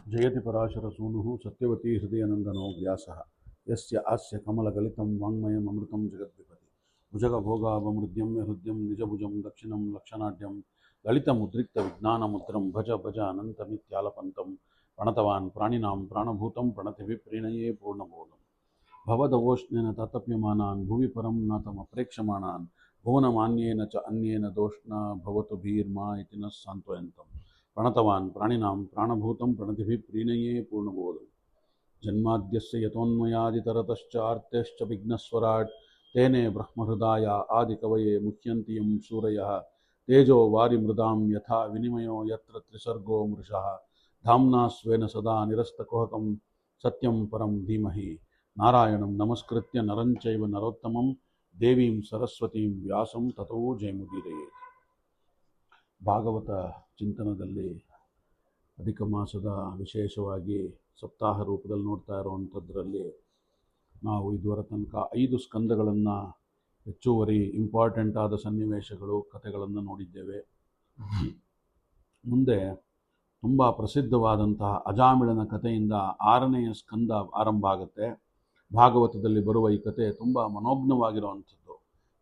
ಜಯತಿ ಪರಾಶರಸೂನುಃ ಸತ್ಯವತಿ ಹೃದಯನಂದನೋ ವ್ಯಾಸಃ ಯಸ್ಯ ಆಸ್ಯ ಕಮಲಗಲಿತಂ ವಾङ्ಮಯಮೃತಂ ಜಗದ್ವಿಪತಿ ಭುಜಗಭೋಗಾವಮೃದ್ಯಮ್ಯ ಹೃದ್ಯಂ ನಿಜಭುಜಂ ದಕ್ಷಿಣಂ ಲಕ್ಷಣಾಢ್ಯಂ ಲಲಿತಮುದ್ರಿಕ್ತ ವಿಜ್ಞಾನಮುದ್ರಂ ಭಜ ಭಜ ಅನಂತಮಿತ್ಯಾಲಪಂತಂ ಪ್ರಣತವಾನ್ ಪ್ರಾಣಿನಾಂ ಪ್ರಾಣಭೂತಂ ಪ್ರಣತಿಭಿಪ್ರೀಣಯೇ ಪೂರ್ಣಬೋಧಂ ಭವದವೋಷ್ಣೇನ ತಾತಪ್ಯಮಾನಾನ್ ಭುವಿ ಪರಂ ನಾತಮಪ್ರೇಕ್ಷಮಾಣಾನ್ ಭುವನಮಾನ್ಯೇನ ಚ ಅನ್ಯೇನ ದೋಷ್ಣ ಭವತು ಭೀರ್ಮಾ ಇತಿ ನ ಸಾಂತ್ವಯಂತಂ ಪ್ರಣತವಾನ್ ಪ್ರಾಣಿನಾಂ ಪ್ರಾಣಭೂತಂ ಪ್ರಣತಿಭಿಪ್ರೀಣಯೇ ಪೂರ್ಣಬೋಧಂ ಜನ್ಮಾದ್ಯಸ್ಯ ಯತೋನ್ಮಯಾದಿತರತಶ್ಚಾರ್ತೆಶ್ಚ ವಿಘ್ನಸ್ವರಾಟ್ ತೇನೆ ಬ್ರಹ್ಮಹೃದಾಯ ಆದಿಕವಯೇ ಮುಹ್ಯಂತಿ ಯಂ ಸೂರಯಃ ತೇಜೋ ವಾರಿಮೃದಾಂ ಯಥಾ ವಿನಿಮಯೋ ಯತ್ರ ತ್ರಿಸರ್ಗೋ ಮೃಷಃ ಧಾಮ್ನಾ ಸ್ವೇನ ಸದಾ ನಿರಸ್ತಕುಹಕಂ ಸತ್ಯಂ ಪರಂ ಧೀಮಹಿ ನಾರಾಯಣಂ ನಮಸ್ಕೃತ್ಯ ನರಂ ಚೈವ ನರೋತ್ತಮಂ ದೇವೀಂ ಸರಸ್ವತೀಂ ವ್ಯಾಸಂ ತತೋ ಜಯಮುದೀರಯೇ. ಭಾಗವತ ಚಿಂತನದಲ್ಲಿ ಅಧಿಕ ಮಾಸದ ವಿಶೇಷವಾಗಿ ಸಪ್ತಾಹ ರೂಪದಲ್ಲಿ ನೋಡ್ತಾ ಇರುವಂಥದ್ರಲ್ಲಿ ನಾವು ಇದುವರ ತನಕ 5 ಸ್ಕಂದಗಳನ್ನು ಹೆಚ್ಚುವರಿ ಇಂಪಾರ್ಟೆಂಟ್ ಆದ ಸನ್ನಿವೇಶಗಳು ಕಥೆಗಳನ್ನು ನೋಡಿದ್ದೇವೆ. ಮುಂದೆ ತುಂಬ ಪ್ರಸಿದ್ಧವಾದಂತಹ ಅಜಾಮಿಳನ ಕಥೆಯಿಂದ 6ನೆಯ ಸ್ಕಂದ ಆರಂಭ ಆಗುತ್ತೆ. ಭಾಗವತದಲ್ಲಿ ಬರುವ ಈ ಕಥೆ ತುಂಬ ಮನೋಜ್ಞವಾಗಿರುವಂಥದ್ದು.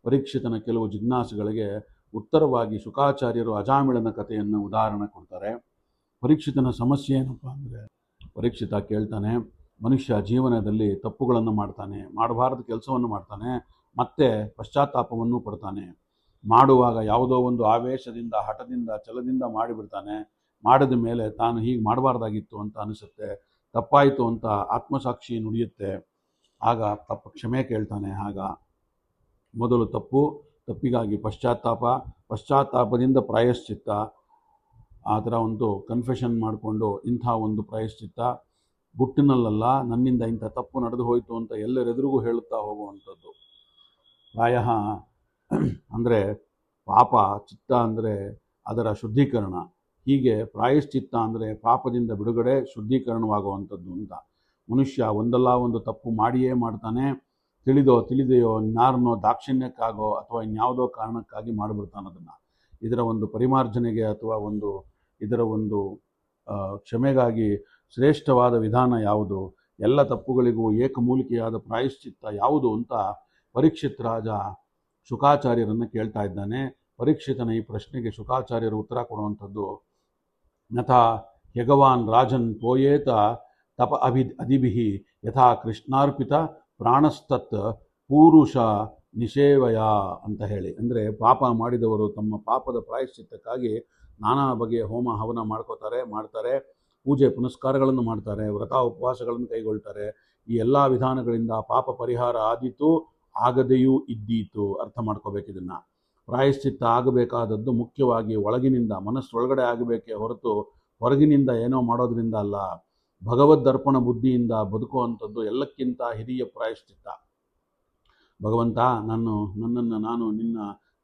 ಪರೀಕ್ಷಿತನ ಕೆಲವು ಜಿಜ್ಞಾಸೆಗಳಿಗೆ ಉತ್ತರವಾಗಿ ಶುಕಾಚಾರ್ಯರು ಅಜಾಮಿಳನ ಕಥೆಯನ್ನು ಉದಾಹರಣೆ ಕೊಡ್ತಾರೆ. ಪರೀಕ್ಷಿತನ ಸಮಸ್ಯೆ ಏನಪ್ಪ ಅಂದರೆ, ಪರೀಕ್ಷಿತ ಕೇಳ್ತಾನೆ, ಮನುಷ್ಯ ಜೀವನದಲ್ಲಿ ತಪ್ಪುಗಳನ್ನು ಮಾಡ್ತಾನೆ, ಮಾಡಬಾರದ ಕೆಲಸವನ್ನು ಮಾಡ್ತಾನೆ, ಮತ್ತೆ ಪಶ್ಚಾತ್ತಾಪವನ್ನು ಪಡ್ತಾನೆ. ಮಾಡುವಾಗ ಯಾವುದೋ ಒಂದು ಆವೇಶದಿಂದ ಹಠದಿಂದ ಛಲದಿಂದ ಮಾಡಿಬಿಡ್ತಾನೆ. ಮಾಡಿದ ಮೇಲೆ ತಾನು ಹೀಗೆ ಮಾಡಬಾರ್ದಾಗಿತ್ತು ಅಂತ ಅನಿಸುತ್ತೆ, ತಪ್ಪಾಯಿತು ಅಂತ ಆತ್ಮಸಾಕ್ಷಿ ನುಡಿಯುತ್ತೆ. ಆಗ ಕ್ಷಮೆ ಕೇಳ್ತಾನೆ. ಆಗ ಮೊದಲು ತಪ್ಪಿಗಾಗಿ ಪಶ್ಚಾತ್ತಾಪದಿಂದ ಪ್ರಾಯಶ್ಚಿತ್ತ, ಆ ಥರ ಒಂದು ಕನ್ಫೆಷನ್ ಮಾಡಿಕೊಂಡು ಇಂಥ ಒಂದು ಪ್ರಾಯಶ್ಚಿತ್ತ, ಗುಟ್ಟಿನಲ್ಲ ನನ್ನಿಂದ ಇಂಥ ತಪ್ಪು ನಡೆದು ಹೋಯಿತು ಅಂತ ಎಲ್ಲರೆದುರಿಗೂ ಹೇಳುತ್ತಾ ಹೋಗುವಂಥದ್ದು. ಪ್ರಾಯ ಅಂದರೆ ಪಾಪ, ಚಿತ್ತ ಅಂದರೆ ಅದರ ಶುದ್ಧೀಕರಣ. ಹೀಗೆ ಪ್ರಾಯಶ್ಚಿತ್ತ ಅಂದರೆ ಪಾಪದಿಂದ ಬಿಡುಗಡೆ, ಶುದ್ಧೀಕರಣವಾಗುವಂಥದ್ದು ಅಂತ. ಮನುಷ್ಯ ಒಂದಲ್ಲ ಒಂದು ತಪ್ಪು ಮಾಡಿಯೇ ಮಾಡ್ತಾನೆ. ತಿಳಿದೆಯೋ ಇನ್ನಾರನೋ ದಾಕ್ಷಿಣ್ಯಕ್ಕಾಗೋ ಅಥವಾ ಇನ್ಯಾವುದೋ ಕಾರಣಕ್ಕಾಗಿ ಮಾಡಿಬಿಡ್ತಾನೆ ಅದನ್ನು. ಇದರ ಒಂದು ಪರಿಮಾರ್ಜನೆಗೆ ಅಥವಾ ಇದರ ಒಂದು ಕ್ಷಮೆಗಾಗಿ ಶ್ರೇಷ್ಠವಾದ ವಿಧಾನ ಯಾವುದು, ಎಲ್ಲ ತಪ್ಪುಗಳಿಗೂ ಏಕಮೂಲಿಕೆಯಾದ ಪ್ರಾಯಶ್ಚಿತ್ತ ಯಾವುದು ಅಂತ ಪರೀಕ್ಷಿತ್ ರಾಜ ಶುಕಾಚಾರ್ಯರನ್ನು ಕೇಳ್ತಾ ಇದ್ದಾನೆ. ಪರೀಕ್ಷಿತನ ಈ ಪ್ರಶ್ನೆಗೆ ಶುಕಾಚಾರ್ಯರು ಉತ್ತರ ಕೊಡುವಂಥದ್ದು, ನಥಾ ಯಗವಾನ್ ರಾಜನ್ ಪೋಯೇತ ತಪ ಅಧಿಭಿಃ ಯಥಾ ಕೃಷ್ಣಾರ್ಪಿತ ಪ್ರಾಣಸ್ತತ್ ಪೂರುಷ ನಿಷೇವಯ ಅಂತ ಹೇಳಿ. ಅಂದರೆ ಪಾಪ ಮಾಡಿದವರು ತಮ್ಮ ಪಾಪದ ಪ್ರಾಯಶ್ಚಿತ್ತಕ್ಕಾಗಿ ನಾನಾ ಬಗೆಯ ಹೋಮ ಹವನ ಮಾಡ್ತಾರೆ, ಪೂಜೆ ಪುನಸ್ಕಾರಗಳನ್ನು ಮಾಡ್ತಾರೆ, ವ್ರತ ಉಪವಾಸಗಳನ್ನು ಕೈಗೊಳ್ತಾರೆ. ಈ ಎಲ್ಲ ವಿಧಾನಗಳಿಂದ ಪಾಪ ಪರಿಹಾರ ಆದೀತು, ಆಗದೆಯೂ ಇದ್ದೀತು. ಅರ್ಥ ಮಾಡ್ಕೋಬೇಕು ಇದನ್ನು. ಪ್ರಾಯಶ್ಚಿತ್ತ ಆಗಬೇಕಾದದ್ದು ಮುಖ್ಯವಾಗಿ ಒಳಗಿನಿಂದ, ಮನಸ್ಸೊಳಗಡೆ ಆಗಬೇಕೇ ಹೊರತು ಹೊರಗಿನಿಂದ ಏನೋ ಮಾಡೋದ್ರಿಂದ ಅಲ್ಲ. ಭಗವದ್ದರ್ಪಣ ಬುದ್ಧಿಯಿಂದ ಬದುಕುವಂಥದ್ದು ಎಲ್ಲಕ್ಕಿಂತ ಹಿರಿಯ ಪ್ರಾಯಶ್ಚಿತ್ತ. ಭಗವಂತ, ನನ್ನನ್ನು ನಾನು ನಿನ್ನ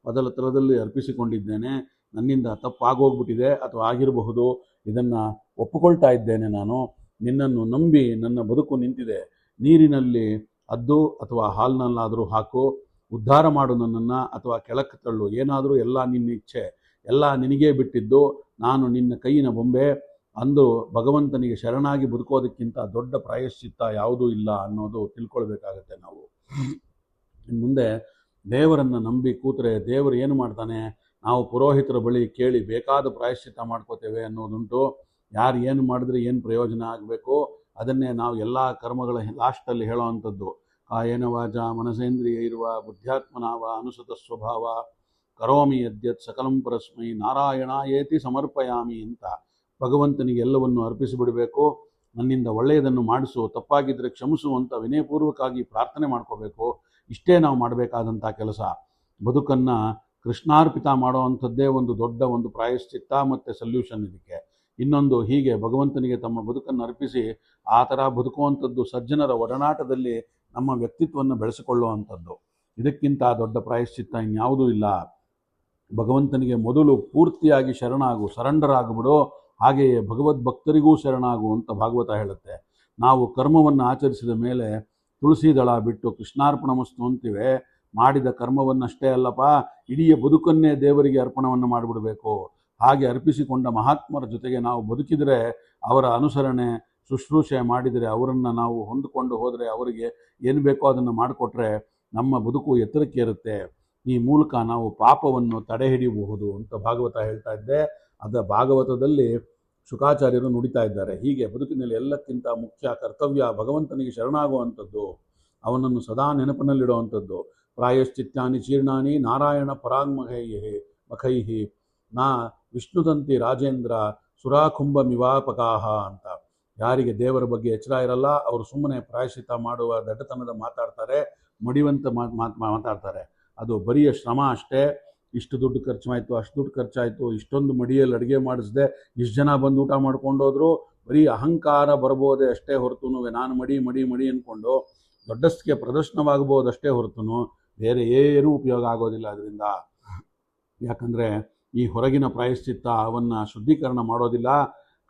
ಮೊದಲ ತಲದಲ್ಲಿ ಅರ್ಪಿಸಿಕೊಂಡಿದ್ದೇನೆ, ನನ್ನಿಂದ ತಪ್ಪಾಗೋಗ್ಬಿಟ್ಟಿದೆ ಅಥವಾ ಆಗಿರಬಹುದು, ಇದನ್ನು ಒಪ್ಪಿಕೊಳ್ತಾ ಇದ್ದೇನೆ. ನಾನು ನಿನ್ನನ್ನು ನಂಬಿ ನನ್ನ ಬದುಕು ನಿಂತಿದೆ. ನೀರಿನಲ್ಲಿ ಅದ್ದು ಅಥವಾ ಹಾಲಿನಲ್ಲಾದರೂ ಹಾಕು, ಉದ್ಧಾರ ಮಾಡು ನನ್ನನ್ನು, ಅಥವಾ ಕೆಳಕ್ಕೆ ತಳ್ಳು, ಏನಾದರೂ ಎಲ್ಲ ನಿನ್ನ ಇಚ್ಛೆ, ಎಲ್ಲ ನಿನಗೇ ಬಿಟ್ಟಿದ್ದು, ನಾನು ನಿನ್ನ ಕೈಯಿನ ಬೊಂಬೆ ಅಂದು ಭಗವಂತನಿಗೆ ಶರಣಾಗಿ ಬದುಕೋದಕ್ಕಿಂತ ದೊಡ್ಡ ಪ್ರಾಯಶ್ಚಿತ್ತ ಯಾವುದೂ ಇಲ್ಲ ಅನ್ನೋದು ತಿಳ್ಕೊಳ್ಬೇಕಾಗತ್ತೆ ನಾವು. ಮುಂದೆ ದೇವರನ್ನು ನಂಬಿ ಕೂತ್ರೆ ದೇವರು ಏನು ಮಾಡ್ತಾನೆ, ನಾವು ಪುರೋಹಿತರ ಬಳಿ ಕೇಳಿ ಬೇಕಾದ ಪ್ರಾಯಶ್ಚಿತ್ತ ಮಾಡ್ಕೋತೇವೆ ಅನ್ನೋದುಂಟು. ಯಾರು ಏನು ಮಾಡಿದ್ರೆ ಏನು ಪ್ರಯೋಜನ ಆಗಬೇಕು ಅದನ್ನೇ ನಾವು ಎಲ್ಲ ಕರ್ಮಗಳ ಲಾಸ್ಟಲ್ಲಿ ಹೇಳೋ ಅಂಥದ್ದು. ಕಾಯೇನ ವಾಚ ಮನಸೇಂದ್ರಿಯ ಇರುವ ಬುದ್ಧ್ಯಾತ್ಮನಾವ ಅನುಸೃತ ಸ್ವಭಾವ ಕರೋಮಿ ಯದ್ಯತ್ ಸಕಲಂ ಪರಸ್ಮೈ ನಾರಾಯಣ ಏತಿ ಸಮರ್ಪಯಾಮಿ ಅಂತ ಭಗವಂತನಿಗೆ ಎಲ್ಲವನ್ನು ಅರ್ಪಿಸಿಬಿಡಬೇಕು. ನನ್ನಿಂದ ಒಳ್ಳೆಯದನ್ನು ಮಾಡಿಸು, ತಪ್ಪಾಗಿದ್ದರೆ ಕ್ಷಮಿಸು ಅಂತ ವಿನಯಪೂರ್ವಕವಾಗಿ ಪ್ರಾರ್ಥನೆ ಮಾಡ್ಕೋಬೇಕು. ಇಷ್ಟೇ ನಾವು ಮಾಡಬೇಕಾದಂಥ ಕೆಲಸ. ಬದುಕನ್ನು ಕೃಷ್ಣಾರ್ಪಿತ ಮಾಡೋ ಅಂಥದ್ದೇ ಒಂದು ದೊಡ್ಡ ಒಂದು ಪ್ರಾಯಶ್ಚಿತ್ತ ಮತ್ತು ಸಲ್ಯೂಷನ್ ಇದಕ್ಕೆ. ಇನ್ನೊಂದು, ಹೀಗೆ ಭಗವಂತನಿಗೆ ತಮ್ಮ ಬದುಕನ್ನು ಅರ್ಪಿಸಿ ಆ ಥರ ಬದುಕುವಂಥದ್ದು ಸಜ್ಜನರ ಒಡನಾಟದಲ್ಲಿ ನಮ್ಮ ವ್ಯಕ್ತಿತ್ವವನ್ನು ಬೆಳೆಸಿಕೊಳ್ಳುವಂಥದ್ದು. ಇದಕ್ಕಿಂತ ದೊಡ್ಡ ಪ್ರಾಯಶ್ಚಿತ್ತ ಇನ್ಯಾವುದೂ ಇಲ್ಲ. ಭಗವಂತನಿಗೆ ಮೊದಲು ಪೂರ್ತಿಯಾಗಿ ಸರೆಂಡರ್ ಆಗಿಬಿಡು, ಹಾಗೆಯೇ ಭಗವದ್ಭಕ್ತರಿಗೂ ಶರಣಾಗು ಅಂತ ಭಾಗವತ ಹೇಳುತ್ತೆ. ನಾವು ಕರ್ಮವನ್ನು ಆಚರಿಸಿದ ಮೇಲೆ ತುಳಸಿ ದಳ ಬಿಟ್ಟು ಕೃಷ್ಣಾರ್ಪಣಮಸ್ತು ಅಂತೀವಿ. ಮಾಡಿದ ಕರ್ಮವನ್ನಷ್ಟೇ ಅಲ್ಲಪ್ಪ, ಇಡೀ ಬದುಕನ್ನೇ ದೇವರಿಗೆ ಅರ್ಪಣವನ್ನು ಮಾಡಿಬಿಡಬೇಕು. ಹಾಗೆ ಅರ್ಪಿಸಿಕೊಂಡ ಮಹಾತ್ಮರ ಜೊತೆಗೆ ನಾವು ಬದುಕಿದರೆ, ಅವರ ಅನುಸರಣೆ ಶುಶ್ರೂಷೆ ಮಾಡಿದರೆ, ಅವರನ್ನು ನಾವು ಹೊಂದಿಕೊಂಡು ಹೋದರೆ, ಅವರಿಗೆ ಏನು ಬೇಕೋ ಅದನ್ನು ಮಾಡಿಕೊಟ್ರೆ ನಮ್ಮ ಬದುಕು ಎತ್ತರಕ್ಕೇರುತ್ತೆ. ಈ ಮೂಲಕ ನಾವು ಪಾಪವನ್ನು ತಡೆ ಹಿಡಿಯಬಹುದು ಅಂತ ಭಾಗವತ ಹೇಳ್ತಾ ಇದ್ದೆ. ಭಾಗವತದಲ್ಲಿ ಶುಕಾಚಾರ್ಯರು ನುಡಿತಾ ಇದ್ದಾರೆ. ಹೀಗೆ ಬದುಕಿನಲ್ಲಿ ಎಲ್ಲಕ್ಕಿಂತ ಮುಖ್ಯ ಕರ್ತವ್ಯ ಭಗವಂತನಿಗೆ ಶರಣಾಗುವಂಥದ್ದು, ಅವನನ್ನು ಸದಾ ನೆನಪಿನಲ್ಲಿಡುವಂಥದ್ದು. ಪ್ರಾಯಶ್ಚಿತ್ತಾನಿ ಚೀರ್ಣಾನಿ ನಾರಾಯಣ ಪರಾಂಗಮಖೈಹಿ ನಾ ವಿಷ್ಣುದಂತಿ ರಾಜೇಂದ್ರ ಸುರಾಕುಂಭ ಮಿವಾಪಕಾಹ ಅಂತ. ಯಾರಿಗೆ ದೇವರ ಬಗ್ಗೆ ಎಚ್ಚರ ಇರಲ್ಲ ಅವರು ಸುಮ್ಮನೆ ಪ್ರಾಯಶ್ಚಿತ್ತ ಮಾಡುವ ದಡ್ಡತನದ ಮಾತಾಡ್ತಾರೆ, ಮಡಿವಂತ ಮಾತಾಡ್ತಾರೆ. ಅದು ಬರಿಯ ಶ್ರಮ ಅಷ್ಟೇ. ಇಷ್ಟು ದುಡ್ಡು ಖರ್ಚಾಯಿತು, ಅಷ್ಟು ದುಡ್ಡು ಖರ್ಚಾಯಿತು, ಇಷ್ಟೊಂದು ಮಡಿಯಲ್ಲಿ ಅಡುಗೆ ಮಾಡಿಸಿದೆ, ಇಷ್ಟು ಜನ ಬಂದು ಊಟ ಮಾಡ್ಕೊಂಡೋದ್ರು, ಬರೀ ಅಹಂಕಾರ ಬರ್ಬೋದೇ ಅಷ್ಟೇ ಹೊರತು, ನಾನು ಮಡಿ ಮಡಿ ಮಡಿ ಅಂದ್ಕೊಂಡು ದೊಡ್ಡಸ್ತಿಗೆ ಪ್ರದರ್ಶನವಾಗಬಹುದಷ್ಟೇ ಹೊರತು ಬೇರೆ ಏನೂ ಉಪಯೋಗ ಆಗೋದಿಲ್ಲ ಅದರಿಂದ. ಯಾಕಂದರೆ ಈ ಹೊರಗಿನ ಪ್ರಾಯಶ್ಚಿತ್ತ ಅವನ್ನು ಶುದ್ಧೀಕರಣ ಮಾಡೋದಿಲ್ಲ.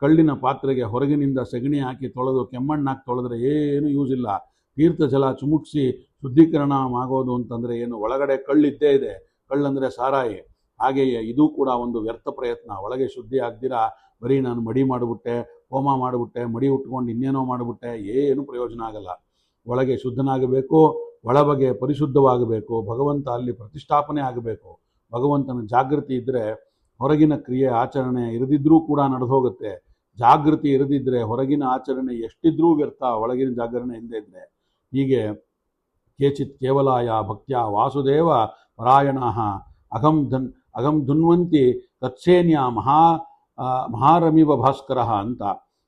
ಕಳ್ಳಿನ ಪಾತ್ರೆಗೆ ಹೊರಗಿನಿಂದ ಸಗಣಿ ಹಾಕಿ ತೊಳೆದು ಕೆಮ್ಮಣ್ಣಾಕಿ ತೊಳೆದ್ರೆ ಏನು ಯೂಸ್ ಇಲ್ಲ. ತೀರ್ಥ ಜಲ ಚುಮುಕ್ಸಿ ಶುದ್ಧೀಕರಣ ಆಗೋದು ಅಂತಂದರೆ ಏನು, ಒಳಗಡೆ ಕಳ್ಳಿದ್ದೇ ಇದೆ. ಕಳ್ಳಂದರೆ ಸಾರಾಯಿ. ಹಾಗೆಯೇ ಇದು ಕೂಡ ಒಂದು ವ್ಯರ್ಥ ಪ್ರಯತ್ನ. ಒಳಗೆ ಶುದ್ಧಿ ಆಗ್ದಿರಾ ಬರೀ ನಾನು ಮಡಿ ಮಾಡಿಬಿಟ್ಟೆ, ಹೋಮ ಮಾಡಿಬಿಟ್ಟೆ, ಮಡಿ ಉಟ್ಕೊಂಡು ಇನ್ನೇನೋ ಮಾಡಿಬಿಟ್ಟೆ, ಏನು ಪ್ರಯೋಜನ ಆಗಲ್ಲ. ಒಳಗೆ ಶುದ್ಧನಾಗಬೇಕು, ಒಳಬಗೆ ಪರಿಶುದ್ಧವಾಗಬೇಕು, ಭಗವಂತ ಅಲ್ಲಿ ಪ್ರತಿಷ್ಠಾಪನೆ ಆಗಬೇಕು. ಭಗವಂತನ ಜಾಗೃತಿ ಇದ್ದರೆ ಹೊರಗಿನ ಕ್ರಿಯೆ ಆಚರಣೆ ಇರದಿದ್ರೂ ಕೂಡ ನಡೆದು ಹೋಗುತ್ತೆ. ಜಾಗೃತಿ ಇರದಿದ್ದರೆ ಹೊರಗಿನ ಆಚರಣೆ ಎಷ್ಟಿದ್ರೂ ವ್ಯರ್ಥ, ಒಳಗಿನ ಜಾಗರಣೆ ಹಿಂದೆ ಇದ್ದರೆ. ಹೀಗೆ ಕೇಚಿತ್ ಕೇವಲಾಯ ಭಕ್ತ್ಯ ವಾಸುದೇವ ಪರಾಯಣ ಅಗಂ ಧುನ್ವಂತಿ ತತ್ಸೇನ್ಯ ಮಹಾರಮಿವ ಭಾಸ್ಕರ ಅಂತ.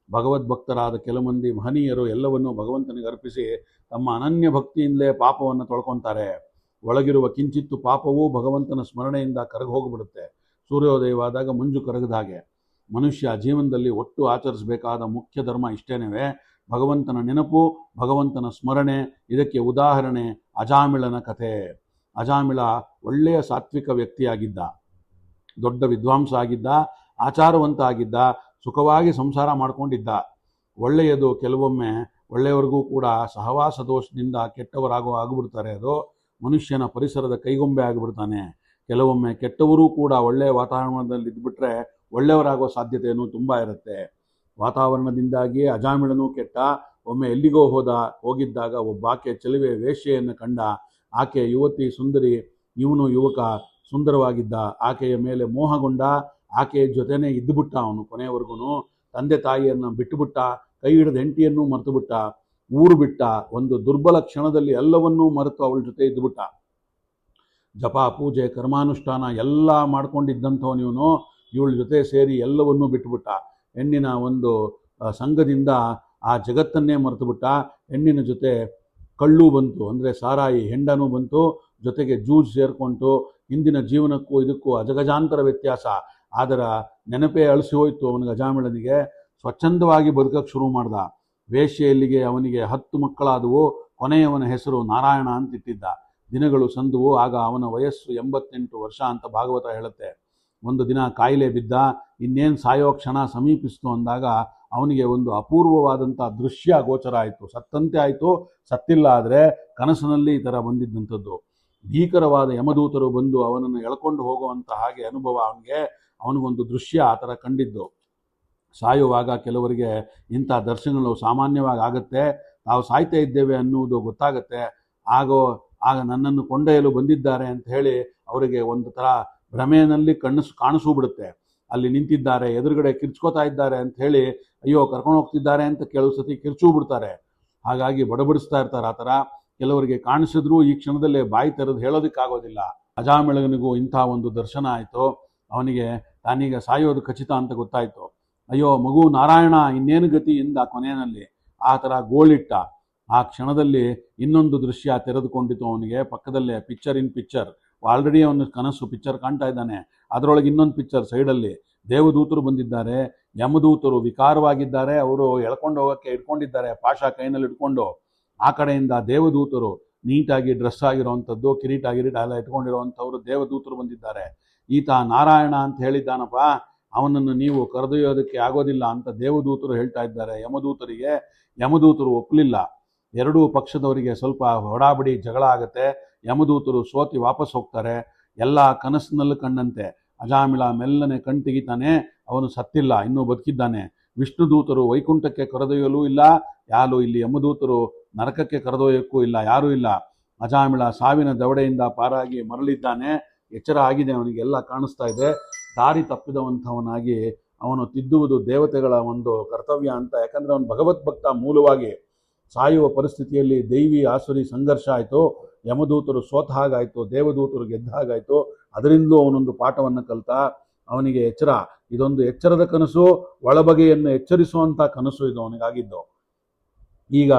ಭಗವದ್ಭಕ್ತರಾದ ಕೆಲವು ಮಂದಿ ಮಹನೀಯರು ಎಲ್ಲವನ್ನೂ ಭಗವಂತನಿಗೆ ಅರ್ಪಿಸಿ ತಮ್ಮ ಅನನ್ಯ ಭಕ್ತಿಯಿಂದಲೇ ಪಾಪವನ್ನು ತೊಳ್ಕೊತಾರೆ. ಒಳಗಿರುವ ಕಿಂಚಿತ್ತು ಪಾಪವೂ ಭಗವಂತನ ಸ್ಮರಣೆಯಿಂದ ಕರಗಿ ಹೋಗಿಬಿಡುತ್ತೆ. ಸೂರ್ಯೋದಯವಾದಾಗ ಮಂಜು ಕರಗದ ಹಾಗೆ. ಮನುಷ್ಯ ಜೀವನದಲ್ಲಿ ಒಟ್ಟು ಆಚರಿಸಬೇಕಾದ ಮುಖ್ಯ ಧರ್ಮ ಇಷ್ಟೇನವೇ, ಭಗವಂತನ ನೆನಪು, ಭಗವಂತನ ಸ್ಮರಣೆ. ಇದಕ್ಕೆ ಉದಾಹರಣೆ ಅಜಾಮಿಳನ ಕಥೆ. ಅಜಾಮಿಳ ಒಳ್ಳೆಯ ಸಾತ್ವಿಕ ವ್ಯಕ್ತಿಯಾಗಿದ್ದ, ದೊಡ್ಡ ವಿದ್ವಾಂಸ ಆಗಿದ್ದ, ಆಚಾರವಂತ ಆಗಿದ್ದ, ಸುಖವಾಗಿ ಸಂಸಾರ ಮಾಡ್ಕೊಂಡಿದ್ದ. ಒಳ್ಳೆಯದು ಕೆಲವೊಮ್ಮೆ ಒಳ್ಳೆಯವರಿಗೂ ಕೂಡ ಸಹವಾಸ ದೋಷದಿಂದ ಆಗಿಬಿಡ್ತಾರೆ. ಅದು ಮನುಷ್ಯನ ಪರಿಸರದ ಕೈಗೊಂಬೆ ಆಗಿಬಿಡ್ತಾನೆ. ಕೆಲವೊಮ್ಮೆ ಕೆಟ್ಟವರೂ ಕೂಡ ಒಳ್ಳೆಯ ವಾತಾವರಣದಲ್ಲಿ ಇದ್ಬಿಟ್ರೆ ಒಳ್ಳೆಯವರಾಗೋ ಸಾಧ್ಯತೆಯೂ ತುಂಬ ಇರುತ್ತೆ. ವಾತಾವರಣದಿಂದಾಗಿ ಅಜಾಮಿಳನೂ ಕೆಟ್ಟ. ಒಮ್ಮೆ ಎಲ್ಲಿಗೋ ಹೋಗಿದ್ದಾಗ ಒಬ್ಬಾಕೆ ಚೆಲುವೆ ವೇಶ್ಯೆಯನ್ನು ಕಂಡ. ಆಕೆ ಯುವತಿ ಸುಂದರಿ, ಇವನು ಯುವಕ ಸುಂದರವಾಗಿದ್ದ. ಆಕೆಯ ಮೇಲೆ ಮೋಹಗೊಂಡ. ಆಕೆಯ ಜೊತೆನೇ ಇದ್ದುಬಿಟ್ಟ ಅವನು ಕೊನೆಯವರೆಗೂ. ತಂದೆ ತಾಯಿಯನ್ನು ಬಿಟ್ಟುಬಿಟ್ಟ, ಕೈ ಹಿಡಿದ ಹೆಂಡತಿಯನ್ನು ಮರೆತುಬಿಟ್ಟ, ಊರು ಬಿಟ್ಟ. ಒಂದು ದುರ್ಬಲ ಕ್ಷಣದಲ್ಲಿ ಎಲ್ಲವನ್ನೂ ಮರೆತು ಅವಳ ಜೊತೆ ಇದ್ದುಬಿಟ್ಟ. ಜಪ ಪೂಜೆ ಕರ್ಮಾನುಷ್ಠಾನ ಎಲ್ಲ ಮಾಡ್ಕೊಂಡಿದ್ದಂಥವನು ಇವನು ಇವಳ ಜೊತೆ ಸೇರಿ ಎಲ್ಲವನ್ನೂ ಬಿಟ್ಟುಬಿಟ್ಟ. ಹೆಣ್ಣಿನ ಒಂದು ಸಂಘದಿಂದ ಆ ಜಗತ್ತನ್ನೇ ಮರೆತುಬಿಟ್ಟ. ಹೆಣ್ಣಿನ ಜೊತೆ ಕಳ್ಳು ಬಂತು, ಅಂದರೆ ಸಾರಾಯಿ, ಹೆಂಡನೂ ಬಂತು, ಜೊತೆಗೆ ಜೂಜ್ ಸೇರಿಕೊಂಡು. ಹಿಂದಿನ ಜೀವನಕ್ಕೂ ಇದಕ್ಕೂ ಅಜಗಜಾಂತರ ವ್ಯತ್ಯಾಸ. ಅದರ ನೆನಪೇ ಅಳಿಸಿ ಹೋಯಿತು ಅವನಿಗೆ, ಅಜಾಮಿಳನಿಗೆ. ಸ್ವಚ್ಛಂದವಾಗಿ ಬದುಕಕ್ಕೆ ಶುರು ಮಾಡ್ದ. ವೇಶ್ಯೆಯಲ್ಲಿಗೆ ಅವನಿಗೆ 10 ಮಕ್ಕಳಾದವು. ಕೊನೆಯವನ ಹೆಸರು ನಾರಾಯಣ ಅಂತಿಟ್ಟಿದ್ದ. ದಿನಗಳು ಸಂದುವು. ಆಗ ಅವನ ವಯಸ್ಸು 88 ವರ್ಷ ಅಂತ ಭಾಗವತ ಹೇಳುತ್ತೆ. ಒಂದು ದಿನ ಕಾಯಿಲೆ ಬಿದ್ದ. ಇನ್ನೇನು ಸಾಯೋ ಕ್ಷಣ ಸಮೀಪಿಸ್ತು ಅಂದಾಗ ಅವನಿಗೆ ಒಂದು ಅಪೂರ್ವವಾದಂಥ ದೃಶ್ಯ ಗೋಚರ ಆಯಿತು. ಸತ್ತಂತೆ ಆಯಿತು, ಸತ್ತಿಲ್ಲ. ಆದರೆ ಕನಸಿನಲ್ಲಿ ಈ ಥರ ಬಂದಿದ್ದಂಥದ್ದು. ಭೀಕರವಾದ ಯಮದೂತರು ಬಂದು ಅವನನ್ನು ಎಳ್ಕೊಂಡು ಹೋಗುವಂಥ ಹಾಗೆ ಅನುಭವ ಅವನಿಗೊಂದು ದೃಶ್ಯ ಆ ಥರ ಕಂಡಿದ್ದು. ಸಾಯುವಾಗ ಕೆಲವರಿಗೆ ಇಂಥ ದರ್ಶನಗಳು ಸಾಮಾನ್ಯವಾಗಿ ಆಗುತ್ತೆ. ನಾವು ಸಾಯ್ತಾ ಇದ್ದೇವೆ ಅನ್ನುವುದು ಗೊತ್ತಾಗುತ್ತೆ. ಆಗ ನನ್ನನ್ನು ಕೊಂಡೊಯ್ಯಲು ಬಂದಿದ್ದಾರೆ ಅಂತ ಹೇಳಿ ಅವರಿಗೆ ಒಂದು ಥರ ಭ್ರಮೆಯಲ್ಲಿ ಕಾಣಿಸೂ ಬಿಡುತ್ತೆ. ಅಲ್ಲಿ ನಿಂತಿದ್ದಾರೆ, ಎದುರುಗಡೆ ಕಿರ್ಚ್ಕೋತಾ ಇದ್ದಾರೆ ಅಂತ ಹೇಳಿ ಅಯ್ಯೋ ಕರ್ಕೊಂಡು ಹೋಗ್ತಿದ್ದಾರೆ ಅಂತ ಕೆಲವು ಸತಿ ಕಿರ್ಚೂ ಬಿಡ್ತಾರೆ. ಹಾಗಾಗಿ ಬಡಬಡಿಸ್ತಾ ಇರ್ತಾರೆ. ಆ ಥರ ಕೆಲವರಿಗೆ ಕಾಣಿಸಿದ್ರೂ ಈ ಕ್ಷಣದಲ್ಲೇ ಬಾಯಿ ತೆರೆದು ಹೇಳೋದಕ್ಕಾಗೋದಿಲ್ಲ. ಅಜಾಮಿಳನಿಗೂ ಇಂಥ ಒಂದು ದರ್ಶನ ಆಯಿತು. ಅವನಿಗೆ ತಾನೀಗ ಸಾಯೋದು ಖಚಿತ ಅಂತ ಗೊತ್ತಾಯಿತು. ಅಯ್ಯೋ ಮಗು ನಾರಾಯಣ, ಇನ್ನೇನು ಗತಿ ಎಂದ ಕೊನೆಯಲ್ಲಿ. ಆ ಥರ ಗೋಳಿಟ್ಟ. ಆ ಕ್ಷಣದಲ್ಲಿ ಇನ್ನೊಂದು ದೃಶ್ಯ ತೆರೆದುಕೊಂಡಿತು ಅವನಿಗೆ. ಪಕ್ಕದಲ್ಲೇ ಪಿಕ್ಚರ್ ಇನ್ ಪಿಕ್ಚರ್. ಆಲ್ರೆಡಿ ಅವನ ಕನಸು ಪಿಕ್ಚರ್ ಕಾಣ್ತಾ ಇದ್ದಾನೆ. ಅದರೊಳಗೆ ಇನ್ನೊಂದು ಪಿಕ್ಚರ್ ಸೈಡಲ್ಲಿ. ದೇವದೂತರು ಬಂದಿದ್ದಾರೆ, ಯಮದೂತರು ವಿಕಾರವಾಗಿದ್ದಾರೆ. ಅವರು ಎಳ್ಕೊಂಡು ಹೋಗೋಕ್ಕೆ ಇಟ್ಕೊಂಡಿದ್ದಾರೆ, ಪಾಶ ಕೈನಲ್ಲಿ ಇಟ್ಕೊಂಡು. ಆ ಕಡೆಯಿಂದ ದೇವದೂತರು ನೀಟಾಗಿ ಡ್ರೆಸ್ ಆಗಿರೋವಂಥದ್ದು, ಕಿರೀಟ ಎಲ್ಲ ಇಟ್ಕೊಂಡಿರೋವಂಥವ್ರು ದೇವದೂತರು ಬಂದಿದ್ದಾರೆ. ಈತ ನಾರಾಯಣ ಅಂತ ಹೇಳಿದ್ದಾನಪ್ಪ, ಅವನನ್ನು ನೀವು ಕರೆದೊಯ್ಯೋದಕ್ಕೆ ಆಗೋದಿಲ್ಲ ಅಂತ ದೇವದೂತರು ಹೇಳ್ತಾ ಇದ್ದಾರೆ ಯಮದೂತರಿಗೆ. ಯಮದೂತರು ಒಪ್ಪಲಿಲ್ಲ. ಎರಡೂ ಪಕ್ಷದವರಿಗೆ ಸ್ವಲ್ಪ ಹೊಡಾಬಡಿ ಜಗಳ ಆಗುತ್ತೆ. ಯಮದೂತರು ಸೋತಿ ವಾಪಸ್ ಹೋಗ್ತಾರೆ. ಎಲ್ಲ ಕನಸಿನಲ್ಲೂ ಕಂಡಂತೆ ಅಜಾಮಿಳ ಮೆಲ್ಲನೆ ಕಣ್ತೆಗಿತಾನೆ. ಅವನು ಸತ್ತಿಲ್ಲ, ಇನ್ನೂ ಬದುಕಿದ್ದಾನೆ. ವಿಷ್ಣು ದೂತರು ವೈಕುಂಠಕ್ಕೆ ಕರೆದೊಯ್ಯಲೂ ಇಲ್ಲ, ಯಾರು ಇಲ್ಲಿ ಯಮದೂತರು ನರಕಕ್ಕೆ ಕರೆದೊಯ್ಯಕ್ಕೂ ಇಲ್ಲ, ಯಾರೂ ಇಲ್ಲ. ಅಜಾಮಿಳ ಸಾವಿನ ದವಡೆಯಿಂದ ಪಾರಾಗಿ ಮರಳಿದ್ದಾನೆ. ಎಚ್ಚರ ಆಗಿದೆ ಅವನಿಗೆ, ಎಲ್ಲ ಕಾಣಿಸ್ತಾ ಇದೆ. ದಾರಿ ತಪ್ಪಿದವಂಥವನಾಗಿ ಅವನು ತಿದ್ದುವುದು ದೇವತೆಗಳ ಒಂದು ಕರ್ತವ್ಯ ಅಂತ. ಯಾಕಂದರೆ ಅವನು ಭಗವದ್ಭಕ್ತ ಮೂಲವಾಗಿ. ಸಾಯುವ ಪರಿಸ್ಥಿತಿಯಲ್ಲಿ ದೈವಿ ಆಸುರಿ ಸಂಘರ್ಷ ಆಯಿತು, ಯಮದೂತರು ಸೋತ ಹಾಗಾಯಿತು, ದೇವದೂತರು ಗೆದ್ದ ಹಾಗಾಯಿತು. ಅದರಿಂದಲೂ ಅವನೊಂದು ಪಾಠವನ್ನು ಕಲಿತ. ಅವನಿಗೆ ಎಚ್ಚರ, ಇದೊಂದು ಎಚ್ಚರದ ಕನಸು, ಒಳಬಗೆಯನ್ನು ಎಚ್ಚರಿಸುವಂಥ ಕನಸು ಇದು ಅವನಿಗಾಗಿದ್ದು. ಈಗ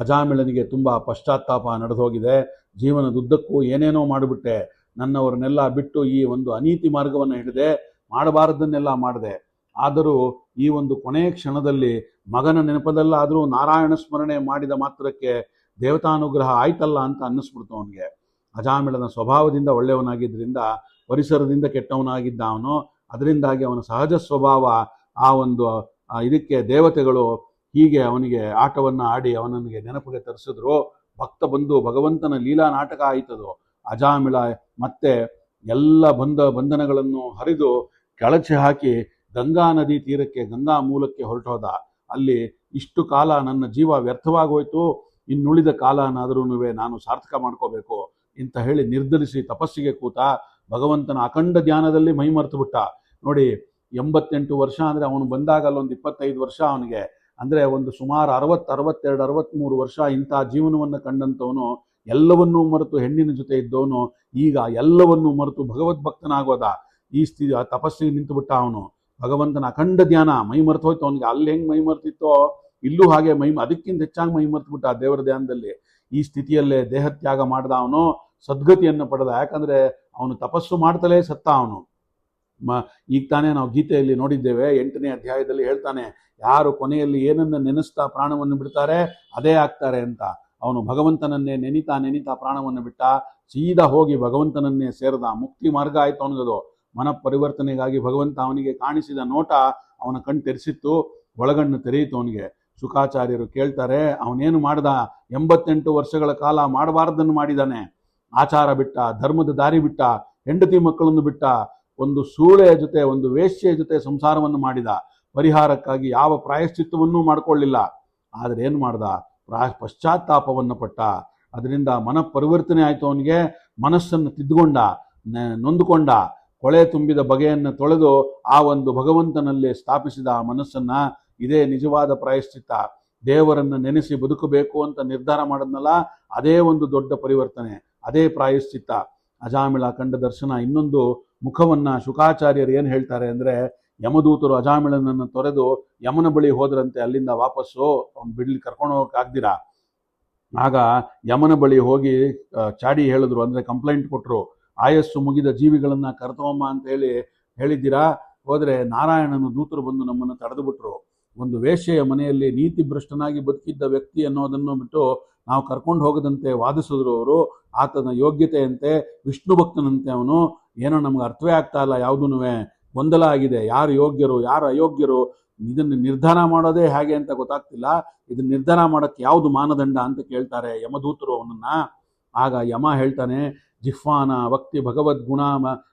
ಅಜಾಮಿಳನಿಗೆ ತುಂಬ ಪಶ್ಚಾತ್ತಾಪ ನಡೆದೋಗಿದೆ. ಜೀವನದುದ್ದಕ್ಕೂ ಏನೇನೋ ಮಾಡಿಬಿಟ್ಟೆ, ನನ್ನವರನ್ನೆಲ್ಲ ಬಿಟ್ಟು ಈ ಒಂದು ಅನೀತಿ ಮಾರ್ಗವನ್ನು ಹಿಡಿದೆ, ಮಾಡಬಾರದನ್ನೆಲ್ಲ ಮಾಡಿದೆ. ಆದರೂ ಈ ಒಂದು ಕೊನೆಯ ಕ್ಷಣದಲ್ಲಿ ಮಗನ ನೆನಪದಲ್ಲಾದರೂ ನಾರಾಯಣ ಸ್ಮರಣೆ ಮಾಡಿದ ಮಾತ್ರಕ್ಕೆ ದೇವತಾನುಗ್ರಹ ಆಯ್ತಲ್ಲ ಅಂತ ಅನ್ನಿಸ್ಬಿಡ್ತು ಅವನಿಗೆ. ಅಜಾಮಿಳನ ಸ್ವಭಾವದಿಂದ ಒಳ್ಳೆಯವನಾಗಿದ್ದರಿಂದ ಪರಿಸರದಿಂದ ಕೆಟ್ಟವನಾಗಿದ್ದ ಅವನು. ಅದರಿಂದಾಗಿ ಅವನ ಸಹಜ ಸ್ವಭಾವ ಆ ಒಂದು ಇದಕ್ಕೆ ದೇವತೆಗಳು ಹೀಗೆ ಅವನಿಗೆ ಆಟವನ್ನು ಆಡಿ ಅವನಿಗೆ ನೆನಪಿಗೆ ತರಿಸಿದ್ರು. ಭಕ್ತ ಬಂದು ಭಗವಂತನ ಲೀಲಾ ನಾಟಕ ಆಯಿತದು. ಅಜಾಮಿಳ ಮತ್ತೆ ಎಲ್ಲ ಬಂಧನಗಳನ್ನು ಹರಿದು ಕೆಳಚಿ ಹಾಕಿ ಗಂಗಾ ನದಿ ತೀರಕ್ಕೆ, ಗಂಗಾ ಮೂಲಕ್ಕೆ ಹೊರಟೋದ. ಅಲ್ಲಿ ಇಷ್ಟು ಕಾಲ ನನ್ನ ಜೀವ ವ್ಯರ್ಥವಾಗೋಯ್ತು, ಇನ್ನುಳಿದ ಕಾಲನಾದರೂ ನಾನು ಸಾರ್ಥಕ ಮಾಡ್ಕೋಬೇಕು ಅಂತ ಹೇಳಿ ನಿರ್ಧರಿಸಿ ತಪಸ್ಸಿಗೆ ಕೂತ. ಭಗವಂತನ ಅಖಂಡ ಧ್ಯಾನದಲ್ಲಿ ಮೈಮರೆತು ಬಿಟ್ಟ. ನೋಡಿ, 88 ವರ್ಷ ಅಂದರೆ ಅವನು ಬಂದಾಗ ಅಲ್ಲೊಂದು 25 ವರ್ಷ ಅವನಿಗೆ, ಅಂದರೆ ಒಂದು ಸುಮಾರು 60, 62, 63 ವರ್ಷ ಇಂಥ ಜೀವನವನ್ನು ಕಂಡಂಥವನು, ಎಲ್ಲವನ್ನೂ ಮರೆತು ಹೆಣ್ಣಿನ ಜೊತೆ ಇದ್ದವನು ಈಗ ಎಲ್ಲವನ್ನೂ ಮರೆತು ಭಗವದ್ಭಕ್ತನಾಗೋದ. ಈ ತಪಸ್ಸಿಗೆ ನಿಂತು ಬಿಟ್ಟ ಅವನು. ಭಗವಂತನ ಅಖಂಡ ಧ್ಯಾನ, ಮೈ ಮರೆತು ಹೋಯ್ತು ಅವನಿಗೆ. ಅಲ್ಲಿ ಹೆಂಗೆ ಮೈ ಮರೆತಿತ್ತೋ ಇಲ್ಲೂ ಹಾಗೆ ಅದಕ್ಕಿಂತ ಹೆಚ್ಚಾಗಿ ಮೈ ಮರೆತು ಬಿಟ್ಟ ದೇವರ ಧ್ಯಾನದಲ್ಲಿ. ಈ ಸ್ಥಿತಿಯಲ್ಲೇ ದೇಹತ್ಯಾಗ ಮಾಡಿದ ಅವನು ಸದ್ಗತಿಯನ್ನು ಪಡೆದ. ಯಾಕಂದರೆ ಅವನು ತಪಸ್ಸು ಮಾಡ್ತಲೇ ಸತ್ತ ಅವನು. ಈಗ ತಾನೇ ನಾವು ಗೀತೆಯಲ್ಲಿ ನೋಡಿದ್ದೇವೆ, 8ನೇ ಅಧ್ಯಾಯದಲ್ಲಿ ಹೇಳ್ತಾನೆ, ಯಾರು ಕೊನೆಯಲ್ಲಿ ಏನನ್ನು ನೆನೆಸ್ತಾ ಪ್ರಾಣವನ್ನು ಬಿಡ್ತಾರೆ ಅದೇ ಆಗ್ತಾರೆ ಅಂತ. ಅವನು ಭಗವಂತನನ್ನೇ ನೆನಿತಾ ಪ್ರಾಣವನ್ನು ಬಿಟ್ಟ. ಸೀದಾ ಹೋಗಿ ಭಗವಂತನನ್ನೇ ಸೇರಿದ. ಮುಕ್ತಿ ಮಾರ್ಗ ಆಯ್ತು ಅವನಿಗದು. ಮನಪರಿವರ್ತನೆಗಾಗಿ ಭಗವಂತ ಅವನಿಗೆ ಕಾಣಿಸಿದ ನೋಟ ಅವನ ಕಣ್ಣು ತೆರೆಸಿತ್ತು, ಒಳಗಣ್ಣು ತೆರೆಯಿತು ಅವನಿಗೆ. ಶುಕಾಚಾರ್ಯರು ಕೇಳ್ತಾರೆ, ಅವನೇನು ಮಾಡ್ದ? 88 ವರ್ಷಗಳ ಕಾಲ ಮಾಡಬಾರ್ದನ್ನು ಮಾಡಿದ್ದಾನೆ. ಆಚಾರ ಬಿಟ್ಟ, ಧರ್ಮದ ದಾರಿ ಬಿಟ್ಟ, ಹೆಂಡತಿ ಮಕ್ಕಳನ್ನು ಬಿಟ್ಟ, ಒಂದು ಸೂಳೆಯ ಜೊತೆ, ಒಂದು ವೇಶ್ಯೆಯ ಜೊತೆ ಸಂಸಾರವನ್ನು ಮಾಡಿದ. ಪರಿಹಾರಕ್ಕಾಗಿ ಯಾವ ಪ್ರಾಯಶ್ಚಿತ್ತವನ್ನೂ ಮಾಡಿಕೊಳ್ಳಿಲ್ಲ. ಆದರೆ ಏನು ಮಾಡ್ದ? ಪಶ್ಚಾತ್ತಾಪವನ್ನು ಪಟ್ಟ. ಅದರಿಂದ ಮನಪರಿವರ್ತನೆ ಆಯಿತು ಅವನಿಗೆ. ಮನಸ್ಸನ್ನು ತಿದ್ದುಕೊಂಡ, ನೊಂದುಕೊಂಡ, ಕೊಳೆ ತುಂಬಿದ ಬಗೆಯನ್ನು ತೊಳೆದು ಆ ಒಂದು ಭಗವಂತನಲ್ಲಿ ಸ್ಥಾಪಿಸಿದ ಆ ಮನಸ್ಸನ್ನು. ಇದೇ ನಿಜವಾದ ಪ್ರಾಯಶ್ಚಿತ್ತ. ದೇವರನ್ನು ನೆನೆಸಿ ಬದುಕಬೇಕು ಅಂತ ನಿರ್ಧಾರ ಮಾಡೋದ್ನಲ್ಲ, ಅದೇ ಒಂದು ದೊಡ್ಡ ಪರಿವರ್ತನೆ, ಅದೇ ಪ್ರಾಯಶ್ಚಿತ್ತ. ಅಜಾಮಿಳ ಕಂಡ ದರ್ಶನ. ಇನ್ನೊಂದು ಮುಖವನ್ನು ಶುಕಾಚಾರ್ಯರು ಏನು ಹೇಳ್ತಾರೆ ಅಂದರೆ, ಯಮದೂತರು ಅಜಾಮಿಳನನ್ನು ತೊರೆದು ಯಮನ ಬಳಿ ಹೋದ್ರಂತೆ. ಅಲ್ಲಿಂದ ವಾಪಸ್ಸು ಅವ್ನು ಕರ್ಕೊಂಡು ಹೋಗೋಕ್ಕಾಗ್ದಿರ. ಆಗ ಯಮನ ಬಳಿ ಹೋಗಿ ಚಾಡಿ ಹೇಳಿದ್ರು, ಅಂದರೆ ಕಂಪ್ಲೇಂಟ್ ಕೊಟ್ಟರು. ಆಯಸ್ಸು ಮುಗಿದ ಜೀವಿಗಳನ್ನು ಕರ್ತವಮ್ಮ ಅಂತ ಹೇಳಿದ್ದೀರಾ, ಹೋದರೆ ನಾರಾಯಣನ ದೂತರು ಬಂದು ನಮ್ಮನ್ನು ತಡೆದು ಬಿಟ್ರು. ಒಂದು ವೇಶ್ಯೆಯ ಮನೆಯಲ್ಲಿ ನೀತಿ ಭ್ರಷ್ಟನಾಗಿ ಬದುಕಿದ್ದ ವ್ಯಕ್ತಿ ಅನ್ನೋದನ್ನು ಬಿಟ್ಟು ನಾವು ಕರ್ಕೊಂಡು ಹೋಗದಂತೆ ವಾದಿಸಿದ್ರು ಅವರು. ಆತನ ಯೋಗ್ಯತೆಯಂತೆ, ವಿಷ್ಣು ಭಕ್ತನಂತೆ ಅವನು. ಏನೋ ನಮ್ಗೆ ಅರ್ಥವೇ ಆಗ್ತಾ ಇಲ್ಲ, ಯಾವುದೂ ಗೊಂದಲ ಆಗಿದೆ. ಯಾರು ಯೋಗ್ಯರು, ಯಾರು ಅಯೋಗ್ಯರು, ಇದನ್ನು ನಿರ್ಧಾರ ಮಾಡೋದೇ ಹೇಗೆ ಅಂತ ಗೊತ್ತಾಗ್ತಿಲ್ಲ. ಇದನ್ನು ನಿರ್ಧಾರ ಮಾಡೋಕ್ಕೆ ಯಾವುದು ಮಾನದಂಡ ಅಂತ ಕೇಳ್ತಾರೆ ಯಮದೂತರು ಅವನನ್ನ. ಆಗ ಯಮ ಹೇಳ್ತಾನೆ, ಜಿಹ್ವಾನ ಭಕ್ತಿ ಭಗವದ್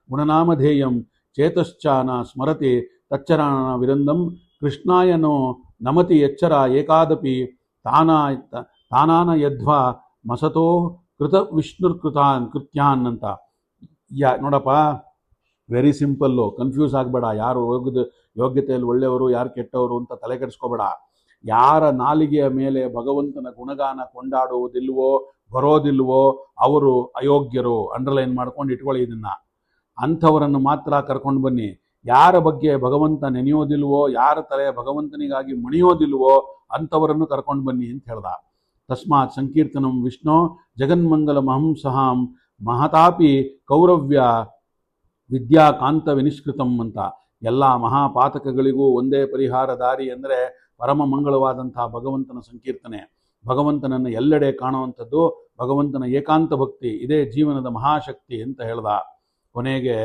ಗುಣನಾಮಧೇಯಂ ಚೇತಶ್ಚಾನ ಸ್ಮರತಿ ತಚ್ಚರಾಣ ವಿರಂದಂ ಕೃಷ್ಣಾಯನೋ ನಮತಿ ಎಚ್ಚರ ಏಕಾದಪಿ ತಾನಾನ ಯದ್ವಾ ಮಸತೋ ಕೃತ ಕೃತ್ಯಾನ್ ಅಂತ. ನೋಡಪ್ಪ, ವೆರಿ ಸಿಂಪಲ್ಲು, ಕನ್ಫ್ಯೂಸ್ ಆಗಬೇಡ. ಯಾರು ಯೋಗ್ಯತೆಯಲ್ಲಿ ಒಳ್ಳೆಯವರು, ಯಾರು ಕೆಟ್ಟವರು ಅಂತ ತಲೆ ಕೆಡಿಸ್ಕೋಬೇಡ. ಯಾರ ನಾಲಿಗೆಯ ಮೇಲೆ ಭಗವಂತನ ಗುಣಗಾನ ಕೊಂಡಾಡುವುದಿಲ್ವೋ, ಬರೋದಿಲ್ವೋ ಅವರು ಅಯೋಗ್ಯರು. ಅಂಡರ್ಲೈನ್ ಮಾಡ್ಕೊಂಡು ಇಟ್ಕೊಳ್ಳಿ ಇದನ್ನು. ಅಂಥವರನ್ನು ಮಾತ್ರ ಕರ್ಕೊಂಡು ಬನ್ನಿ. ಯಾರ ಬಗ್ಗೆ ಭಗವಂತ ನೆನೆಯೋದಿಲ್ವೋ, ಯಾರ ತಲೆ ಭಗವಂತನಿಗಾಗಿ ಮಣಿಯೋದಿಲ್ವೋ ಅಂಥವರನ್ನು ಕರ್ಕೊಂಡು ಬನ್ನಿ ಅಂತ ಹೇಳ್ದ. ತಸ್ಮಾತ್ ಸಂಕೀರ್ತನಂ ವಿಷ್ಣು ಜಗನ್ಮಂಗಲ ಮಹಂಸಹಾಂ ಮಹತಾಪಿ ಕೌರವ್ಯ ವಿದ್ಯಾಕಾಂತ ವಿನಿಷ್ಕೃತಂ ಅಂತ. ಎಲ್ಲ ಮಹಾಪಾತಕಗಳಿಗೂ ಒಂದೇ ಪರಿಹಾರ ದಾರಿ ಅಂದರೆ ಪರಮ ಮಂಗಳವಾದಂತಹ ಭಗವಂತನ ಸಂಕೀರ್ತನೆ. ಭಗವಂತನನ್ನು ಎಲ್ಲೆಡೆ ಕಾಣುವಂಥದ್ದು ಭಗವಂತನ ಏಕಾಂತ ಭಕ್ತಿ. ಇದೇ ಜೀವನದ ಮಹಾಶಕ್ತಿ ಅಂತ ಹೇಳ್ದ. ಕೊನೆಗೆ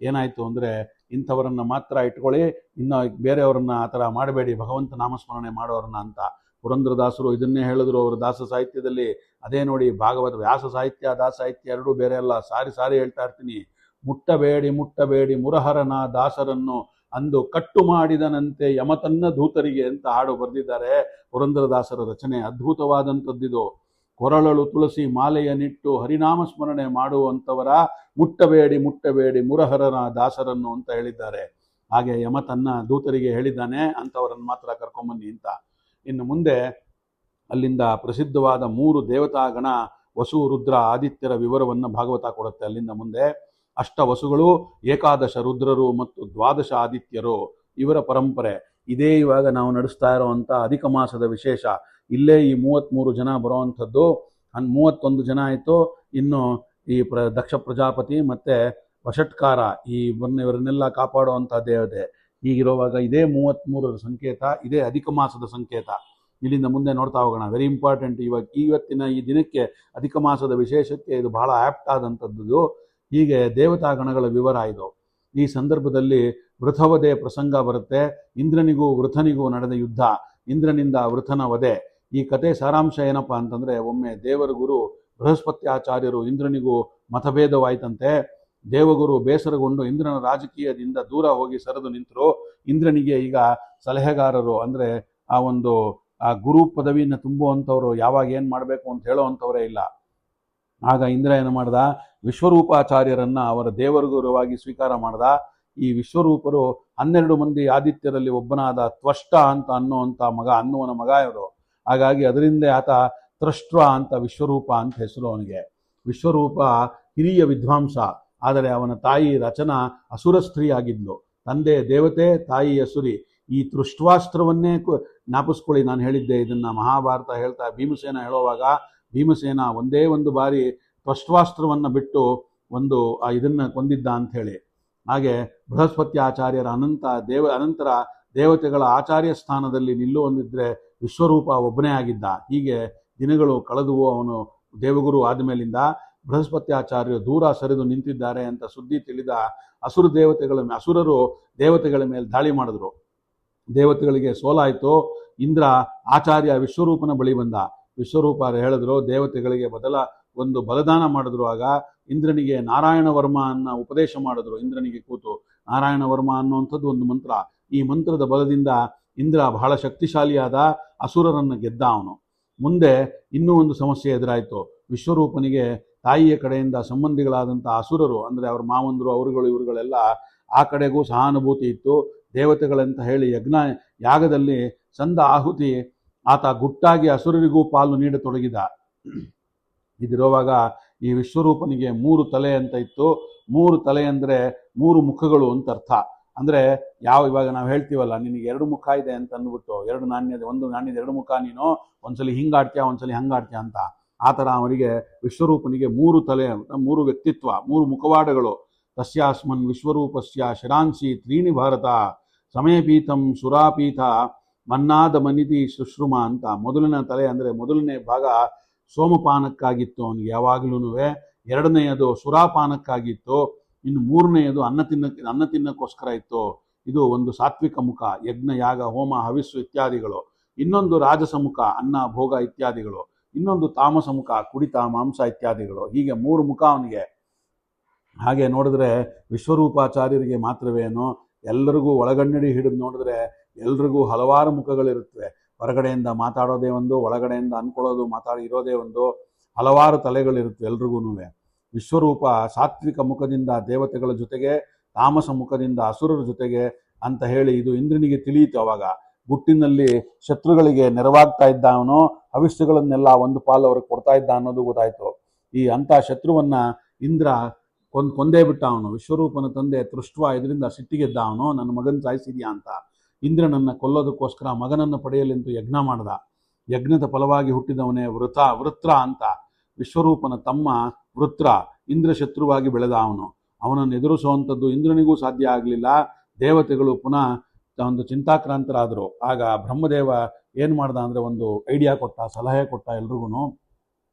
ಏನಾಯಿತು ಅಂದರೆ, ಇಂಥವರನ್ನು ಮಾತ್ರ ಇಟ್ಕೊಳ್ಳಿ, ಇನ್ನು ಬೇರೆಯವರನ್ನ ಆ ಥರ ಮಾಡಬೇಡಿ, ಭಗವಂತ ನಾಮಸ್ಮರಣೆ ಮಾಡೋರನ್ನ ಅಂತ. ಪುರಂದರದಾಸರು ಇದನ್ನೇ ಹೇಳಿದ್ರು ಅವರು ದಾಸ ಸಾಹಿತ್ಯದಲ್ಲಿ. ಅದೇ ನೋಡಿ, ಭಾಗವತ ವ್ಯಾಸ ಸಾಹಿತ್ಯ ದಾಸ ಸಾಹಿತ್ಯ ಎರಡೂ ಬೇರೆ ಅಲ್ಲ. ಸಾರಿ ಹೇಳ್ತಾ ಇರ್ತೀನಿ. ಮುಟ್ಟಬೇಡಿ ಮುಟ್ಟಬೇಡಿ ಮುರಹರನ ದಾಸರನ್ನು ಅಂದು ಕಟ್ಟು ಮಾಡಿದನಂತೆ ಯಮತನ್ನ ದೂತರಿಗೆ ಅಂತ ಹಾಡು ಬರೆದಿದ್ದಾರೆ. ಪುರಂದರದಾಸರ ರಚನೆ ಅದ್ಭುತವಾದಂಥದ್ದಿದು. ಕೊರಳಲು ತುಳಸಿ ಮಾಲೆಯ ನಿಟ್ಟು ಹರಿನಾಮ ಸ್ಮರಣೆ ಮಾಡುವಂಥವರ ಮುಟ್ಟಬೇಡಿ ಮುಟ್ಟಬೇಡಿ ಮುರಹರನ ದಾಸರನ್ನು ಅಂತ ಹೇಳಿದ್ದಾರೆ. ಹಾಗೆ ಯಮ ತನ್ನ ದೂತರಿಗೆ ಹೇಳಿದ್ದಾನೆ ಅಂಥವರನ್ನು ಮಾತ್ರ ಕರ್ಕೊಂಬನ್ನಿ ಅಂತ. ಇನ್ನು ಮುಂದೆ ಅಲ್ಲಿಂದ ಪ್ರಸಿದ್ಧವಾದ 3 ದೇವತಾಗಣ ವಸು ರುದ್ರ ಆದಿತ್ಯರ ವಿವರವನ್ನು ಭಾಗವತ ಕೊಡುತ್ತೆ. ಅಲ್ಲಿಂದ ಮುಂದೆ ಅಷ್ಟವಸುಗಳು, ಏಕಾದಶ ರುದ್ರರು ಮತ್ತು ದ್ವಾದಶ ಆದಿತ್ಯರು, ಇವರ ಪರಂಪರೆ ಇದೇ ಇವಾಗ ನಾವು ನಡೆಸ್ತಾ ಇರೋವಂಥ ಅಧಿಕ ಮಾಸದ ವಿಶೇಷ. ಇಲ್ಲೇ ಈ 33 ಜನ ಬರೋವಂಥದ್ದು. 31 ಜನ ಆಯಿತು. ಇನ್ನು ಈ ದಕ್ಷ ಪ್ರಜಾಪತಿ ಮತ್ತು ವಷಟ್ಕಾರ ಇವರನ್ನೆಲ್ಲ ಕಾಪಾಡುವಂಥ ದೇವತೆ. ಹೀಗಿರುವಾಗ ಇದೇ 33ರ ಸಂಕೇತ, ಇದೇ ಅಧಿಕ ಮಾಸದ ಸಂಕೇತ. ಇಲ್ಲಿಂದ ಮುಂದೆ ನೋಡ್ತಾ ಹೋಗೋಣ. Very important. ಇವತ್ತಿನ ಈ ದಿನಕ್ಕೆ ಅಧಿಕ ಮಾಸದ ವಿಶೇಷಕ್ಕೆ ಇದು ಬಹಳ ಆ್ಯಪ್ಟ್ ಆದಂಥದ್ದು. ಹೀಗೆ ದೇವತಾಗಣಗಳ ವಿವರ ಇದು. ಈ ಸಂದರ್ಭದಲ್ಲಿ ವೃಥವಧೆ ಪ್ರಸಂಗ ಬರುತ್ತೆ. ಇಂದ್ರನಿಗೂ ವೃಥನಿಗೂ ನಡೆದ ಯುದ್ಧ, ಇಂದ್ರನಿಂದ ವೃಥನ ವಧೆ. ಈ ಕತೆ ಸಾರಾಂಶ ಏನಪ್ಪ ಅಂತಂದರೆ, ಒಮ್ಮೆ ದೇವಗುರು ಬೃಹಸ್ಪತ್ಯಾಚಾರ್ಯರು ಇಂದ್ರನಿಗೂ ಮತಭೇದವಾಯ್ತಂತೆ. ದೇವಗುರು ಬೇಸರಗೊಂಡು ಇಂದ್ರನ ರಾಜಕೀಯದಿಂದ ದೂರ ಹೋಗಿ ಸರಿದು ನಿಂತರು. ಇಂದ್ರನಿಗೆ ಈಗ ಸಲಹೆಗಾರರು ಅಂದರೆ ಆ ಗುರು ಪದವಿಯನ್ನು ತುಂಬುವಂಥವ್ರು, ಯಾವಾಗ ಏನು ಮಾಡಬೇಕು ಅಂತ ಹೇಳೋವಂಥವರೇ ಇಲ್ಲ. ಆಗ ಇಂದ್ರ ಏನು ಮಾಡ್ದ, ವಿಶ್ವರೂಪಾಚಾರ್ಯರನ್ನು ಅವರ ದೇವಗುರುವಾಗಿ ಸ್ವೀಕಾರ ಮಾಡ್ದ. ಈ ವಿಶ್ವರೂಪರು 12 ಮಂದಿ ಆದಿತ್ಯರಲ್ಲಿ ಒಬ್ಬನಾದ ತ್ವಷ್ಟ ಅಂತ ಅನ್ನುವನ ಮಗ ಇವರು. ಹಾಗಾಗಿ ಅದರಿಂದ ಆತ ತ್ರಷ್ಟ್ರ ಅಂತ ವಿಶ್ವರೂಪ ಅಂತ ಹೆಸರು ಅವನಿಗೆ. ವಿಶ್ವರೂಪ ಹಿರಿಯ ವಿದ್ವಾಂಸ, ಆದರೆ ಅವನ ತಾಯಿ ರಚನಾ ಅಸುರ ಸ್ತ್ರೀ ಆಗಿದ್ಲು. ತಂದೆ ದೇವತೆ, ತಾಯಿ ಅಸುರಿ. ಈ ತೃಷ್ಟ್ವಾಸ್ತ್ರವನ್ನೇ ಜ್ಞಾಪಿಸ್ಕೊಳ್ಳಿ. ನಾನು ಹೇಳಿದ್ದೆ ಇದನ್ನು ಮಹಾಭಾರತ ಹೇಳ್ತಾ ಭೀಮಸೇನ ಹೇಳುವಾಗ, ಭೀಮಸೇನ ಒಂದೇ ಒಂದು ಬಾರಿ ತ್ವಷ್ಟ್ವಾಸ್ತ್ರವನ್ನು ಬಿಟ್ಟು ಇದನ್ನು ಕೊಂದಿದ್ದ ಅಂಥೇಳಿ. ಹಾಗೆ ಬೃಹಸ್ಪತ್ಯಾಚಾರ್ಯರ ಅನಂತರ ದೇವತೆಗಳ ಆಚಾರ್ಯ ಸ್ಥಾನದಲ್ಲಿ ನಿಲ್ಲುವಂದಿದ್ರೆ ವಿಶ್ವರೂಪ ಒಬ್ಬನೇ ಆಗಿದ್ದ. ಹೀಗೆ ದಿನಗಳು ಕಳೆದುವು. ಅವನು ದೇವಗುರು ಆದಮೇಲಿಂದ ಬೃಹಸ್ಪತ್ಯಾಚಾರ್ಯರು ದೂರ ಸರಿದು ನಿಂತಿದ್ದಾರೆ ಅಂತ ಸುದ್ದಿ ತಿಳಿದ ಅಸುರರು ದೇವತೆಗಳ ಮೇಲೆ ದಾಳಿ ಮಾಡಿದ್ರು. ದೇವತೆಗಳಿಗೆ ಸೋಲಾಯಿತು. ಇಂದ್ರ ಆಚಾರ್ಯ ವಿಶ್ವರೂಪನ ಬಳಿ ಬಂದ. ವಿಶ್ವರೂಪ ಹೇಳಿದ್ರು, ದೇವತೆಗಳಿಗೆ ಬಲದಾನ ಮಾಡಿದ್ರು. ಆಗ ಇಂದ್ರನಿಗೆ ನಾರಾಯಣ ವರ್ಮ ಅನ್ನ ಉಪದೇಶ ಮಾಡಿದ್ರು. ಇಂದ್ರನಿಗೆ ಕೂತು ನಾರಾಯಣ ವರ್ಮ ಅನ್ನುವಂಥದ್ದು ಒಂದು ಮಂತ್ರ. ಈ ಮಂತ್ರದ ಬಲದಿಂದ ಇಂದ್ರ ಬಹಳ ಶಕ್ತಿಶಾಲಿಯಾದ, ಅಸುರರನ್ನು ಗೆದ್ದ ಅವನು. ಮುಂದೆ ಇನ್ನೂ ಒಂದು ಸಮಸ್ಯೆ ಎದುರಾಯಿತು. ವಿಶ್ವರೂಪನಿಗೆ ತಾಯಿಯ ಕಡೆಯಿಂದ ಸಂಬಂಧಿಗಳಾದಂಥ ಅಸುರರು, ಅಂದರೆ ಅವ್ರ ಮಾವಂದರು, ಇವರುಗಳೆಲ್ಲ ಆ ಕಡೆಗೂ ಸಹಾನುಭೂತಿ ಇತ್ತು. ದೇವತೆಗಳಂತ ಹೇಳಿ ಯಾಗದಲ್ಲಿ ಸಂದ ಆಹುತಿ ಆತ ಗುಟ್ಟಾಗಿ ಅಸುರರಿಗೂ ಪಾಲು ನೀಡತೊಡಗಿದ. ಇದಿರುವಾಗ ಈ ವಿಶ್ವರೂಪನಿಗೆ 3 ತಲೆ ಅಂತ ಇತ್ತು. 3 ತಲೆ ಅಂದರೆ 3 ಮುಖಗಳು ಅಂತ ಅರ್ಥ. ಅಂದರೆ ಇವಾಗ ನಾವು ಹೇಳ್ತೀವಲ್ಲ, ನಿನಗೆ 2 ಮುಖ ಇದೆ ಅಂತ ಅಂದ್ಬಿಟ್ಟು, ಒಂದು ನಾಣ್ಯದ 2 ಮುಖ, ನೀನು ಒಂದ್ಸಲಿ ಹಿಂಗಾಡ್ತೀಯ ಒಂದ್ಸಲಿ ಹಂಗಾಡ್ತೀಯ ಅಂತ. ಆ ಥರ ಅವರಿಗೆ ವಿಶ್ವರೂಪನಿಗೆ 3 ತಲೆ, 3 ವ್ಯಕ್ತಿತ್ವ, 3 ಮುಖವಾಡಗಳು. ತಸ್ಯಾಸ್ಮನ್ ವಿಶ್ವರೂಪಸ್ಯ ಶಿರಾಂಸಿ ತ್ರೀಣಿ ಭಾರತ ಸಮಯಪೀತಂ ಸುರಾಪೀತ ಮನ್ನಾದ ಮನಿತಿ ಶುಶ್ರುಮ ಅಂತ. ಮೊದಲನೇ ತಲೆ ಅಂದರೆ ಮೊದಲನೇ ಭಾಗ ಸೋಮಪಾನಕ್ಕಾಗಿತ್ತು ಅವನಿಗೆ ಯಾವಾಗಲೂ. 2ನೇಯದು ಸುರಾಪಾನಕ್ಕಾಗಿತ್ತು. ಇನ್ನು 3ನೇಯದು ಅನ್ನ ತಿನ್ನಕ್ಕೋಸ್ಕರ ಇತ್ತು. ಇದು ಒಂದು ಸಾತ್ವಿಕ ಮುಖ, ಯಜ್ಞ ಯಾಗ ಹೋಮ ಹವಿಸ್ಸು ಇತ್ಯಾದಿಗಳು. ಇನ್ನೊಂದು ರಾಜಸ ಮುಖ, ಅನ್ನ ಭೋಗ ಇತ್ಯಾದಿಗಳು. ಇನ್ನೊಂದು ತಾಮಸ ಮುಖ, ಕುಡಿತ ಮಾಂಸ ಇತ್ಯಾದಿಗಳು. ಹೀಗೆ 3 ಮುಖ ಅವನಿಗೆ. ಹಾಗೆ ನೋಡಿದ್ರೆ ವಿಶ್ವರೂಪಾಚಾರ್ಯರಿಗೆ ಮಾತ್ರವೇನೋ, ಎಲ್ಲರಿಗೂ ಒಳಗನ್ನಡಿ ಹಿಡಿದು ನೋಡಿದ್ರೆ ಎಲ್ರಿಗೂ ಹಲವಾರು ಮುಖಗಳಿರುತ್ತವೆ. ಹೊರಗಡೆಯಿಂದ ಮಾತಾಡೋದೇ ಒಂದು, ಒಳಗಡೆಯಿಂದ ಅನ್ಕೊಳ್ಳೋದು ಇರೋದೇ ಒಂದು. ಹಲವಾರು ತಲೆಗಳಿರುತ್ತೆ ಎಲ್ರಿಗೂ. ವಿಶ್ವರೂಪ ಸಾತ್ವಿಕ ಮುಖದಿಂದ ದೇವತೆಗಳ ಜೊತೆಗೆ, ತಾಮಸ ಮುಖದಿಂದ ಅಸುರರ ಜೊತೆಗೆ ಅಂತ ಹೇಳಿ ಇದು ಇಂದ್ರನಿಗೆ ತಿಳಿಯಿತು. ಅವಾಗ ಗುಟ್ಟಿನಲ್ಲಿ ಶತ್ರುಗಳಿಗೆ ನೆರವಾಗ್ತಾ ಇದ್ದ ಅವನು, ಹವಿಷ್ಯಗಳನ್ನೆಲ್ಲ ಒಂದು ಪಾಲು ಅವ್ರಿಗೆ ಕೊಡ್ತಾ ಇದ್ದ ಅನ್ನೋದು ಗೊತ್ತಾಯ್ತು. ಈ ಅಂಥ ಶತ್ರುವನ್ನ ಇಂದ್ರ ಕೊಂದೇ ಬಿಟ್ಟ ಅವನು. ವಿಶ್ವರೂಪನ ತಂದೆ ತೃಷ್ಟ್ವ ಇದರಿಂದ ಸಿಟ್ಟಿಗೆದ್ದ ಅವನು, ನನ್ನ ಮಗನ ಸಾಯಿಸಿದ್ಯಾ ಅಂತ. ಇಂದ್ರನನ್ನು ಕೊಲ್ಲೋದಕ್ಕೋಸ್ಕರ ಮಗನನ್ನು ಪಡೆಯಲೆಂದು ಯಜ್ಞ ಮಾಡ್ದ. ಯಜ್ಞದ ಫಲವಾಗಿ ಹುಟ್ಟಿದವನೇ ವೃತ್ರ ಅಂತ. ವಿಶ್ವರೂಪನ ತಮ್ಮ ವೃತ್ರ ಇಂದ್ರ ಶತ್ರುವಾಗಿ ಬೆಳೆದ ಅವನು. ಅವನನ್ನು ಎದುರಿಸುವಂಥದ್ದು ಇಂದ್ರನಿಗೂ ಸಾಧ್ಯ ಆಗಲಿಲ್ಲ. ದೇವತೆಗಳು ಪುನಃ ಒಂದು ಚಿಂತಾಕ್ರಾಂತರಾದರು. ಆಗ ಬ್ರಹ್ಮದೇವ ಏನು ಮಾಡ್ದ ಅಂದರೆ ಒಂದು ಐಡಿಯಾ ಕೊಟ್ಟ, ಸಲಹೆ ಕೊಟ್ಟ ಎಲ್ರಿಗೂ.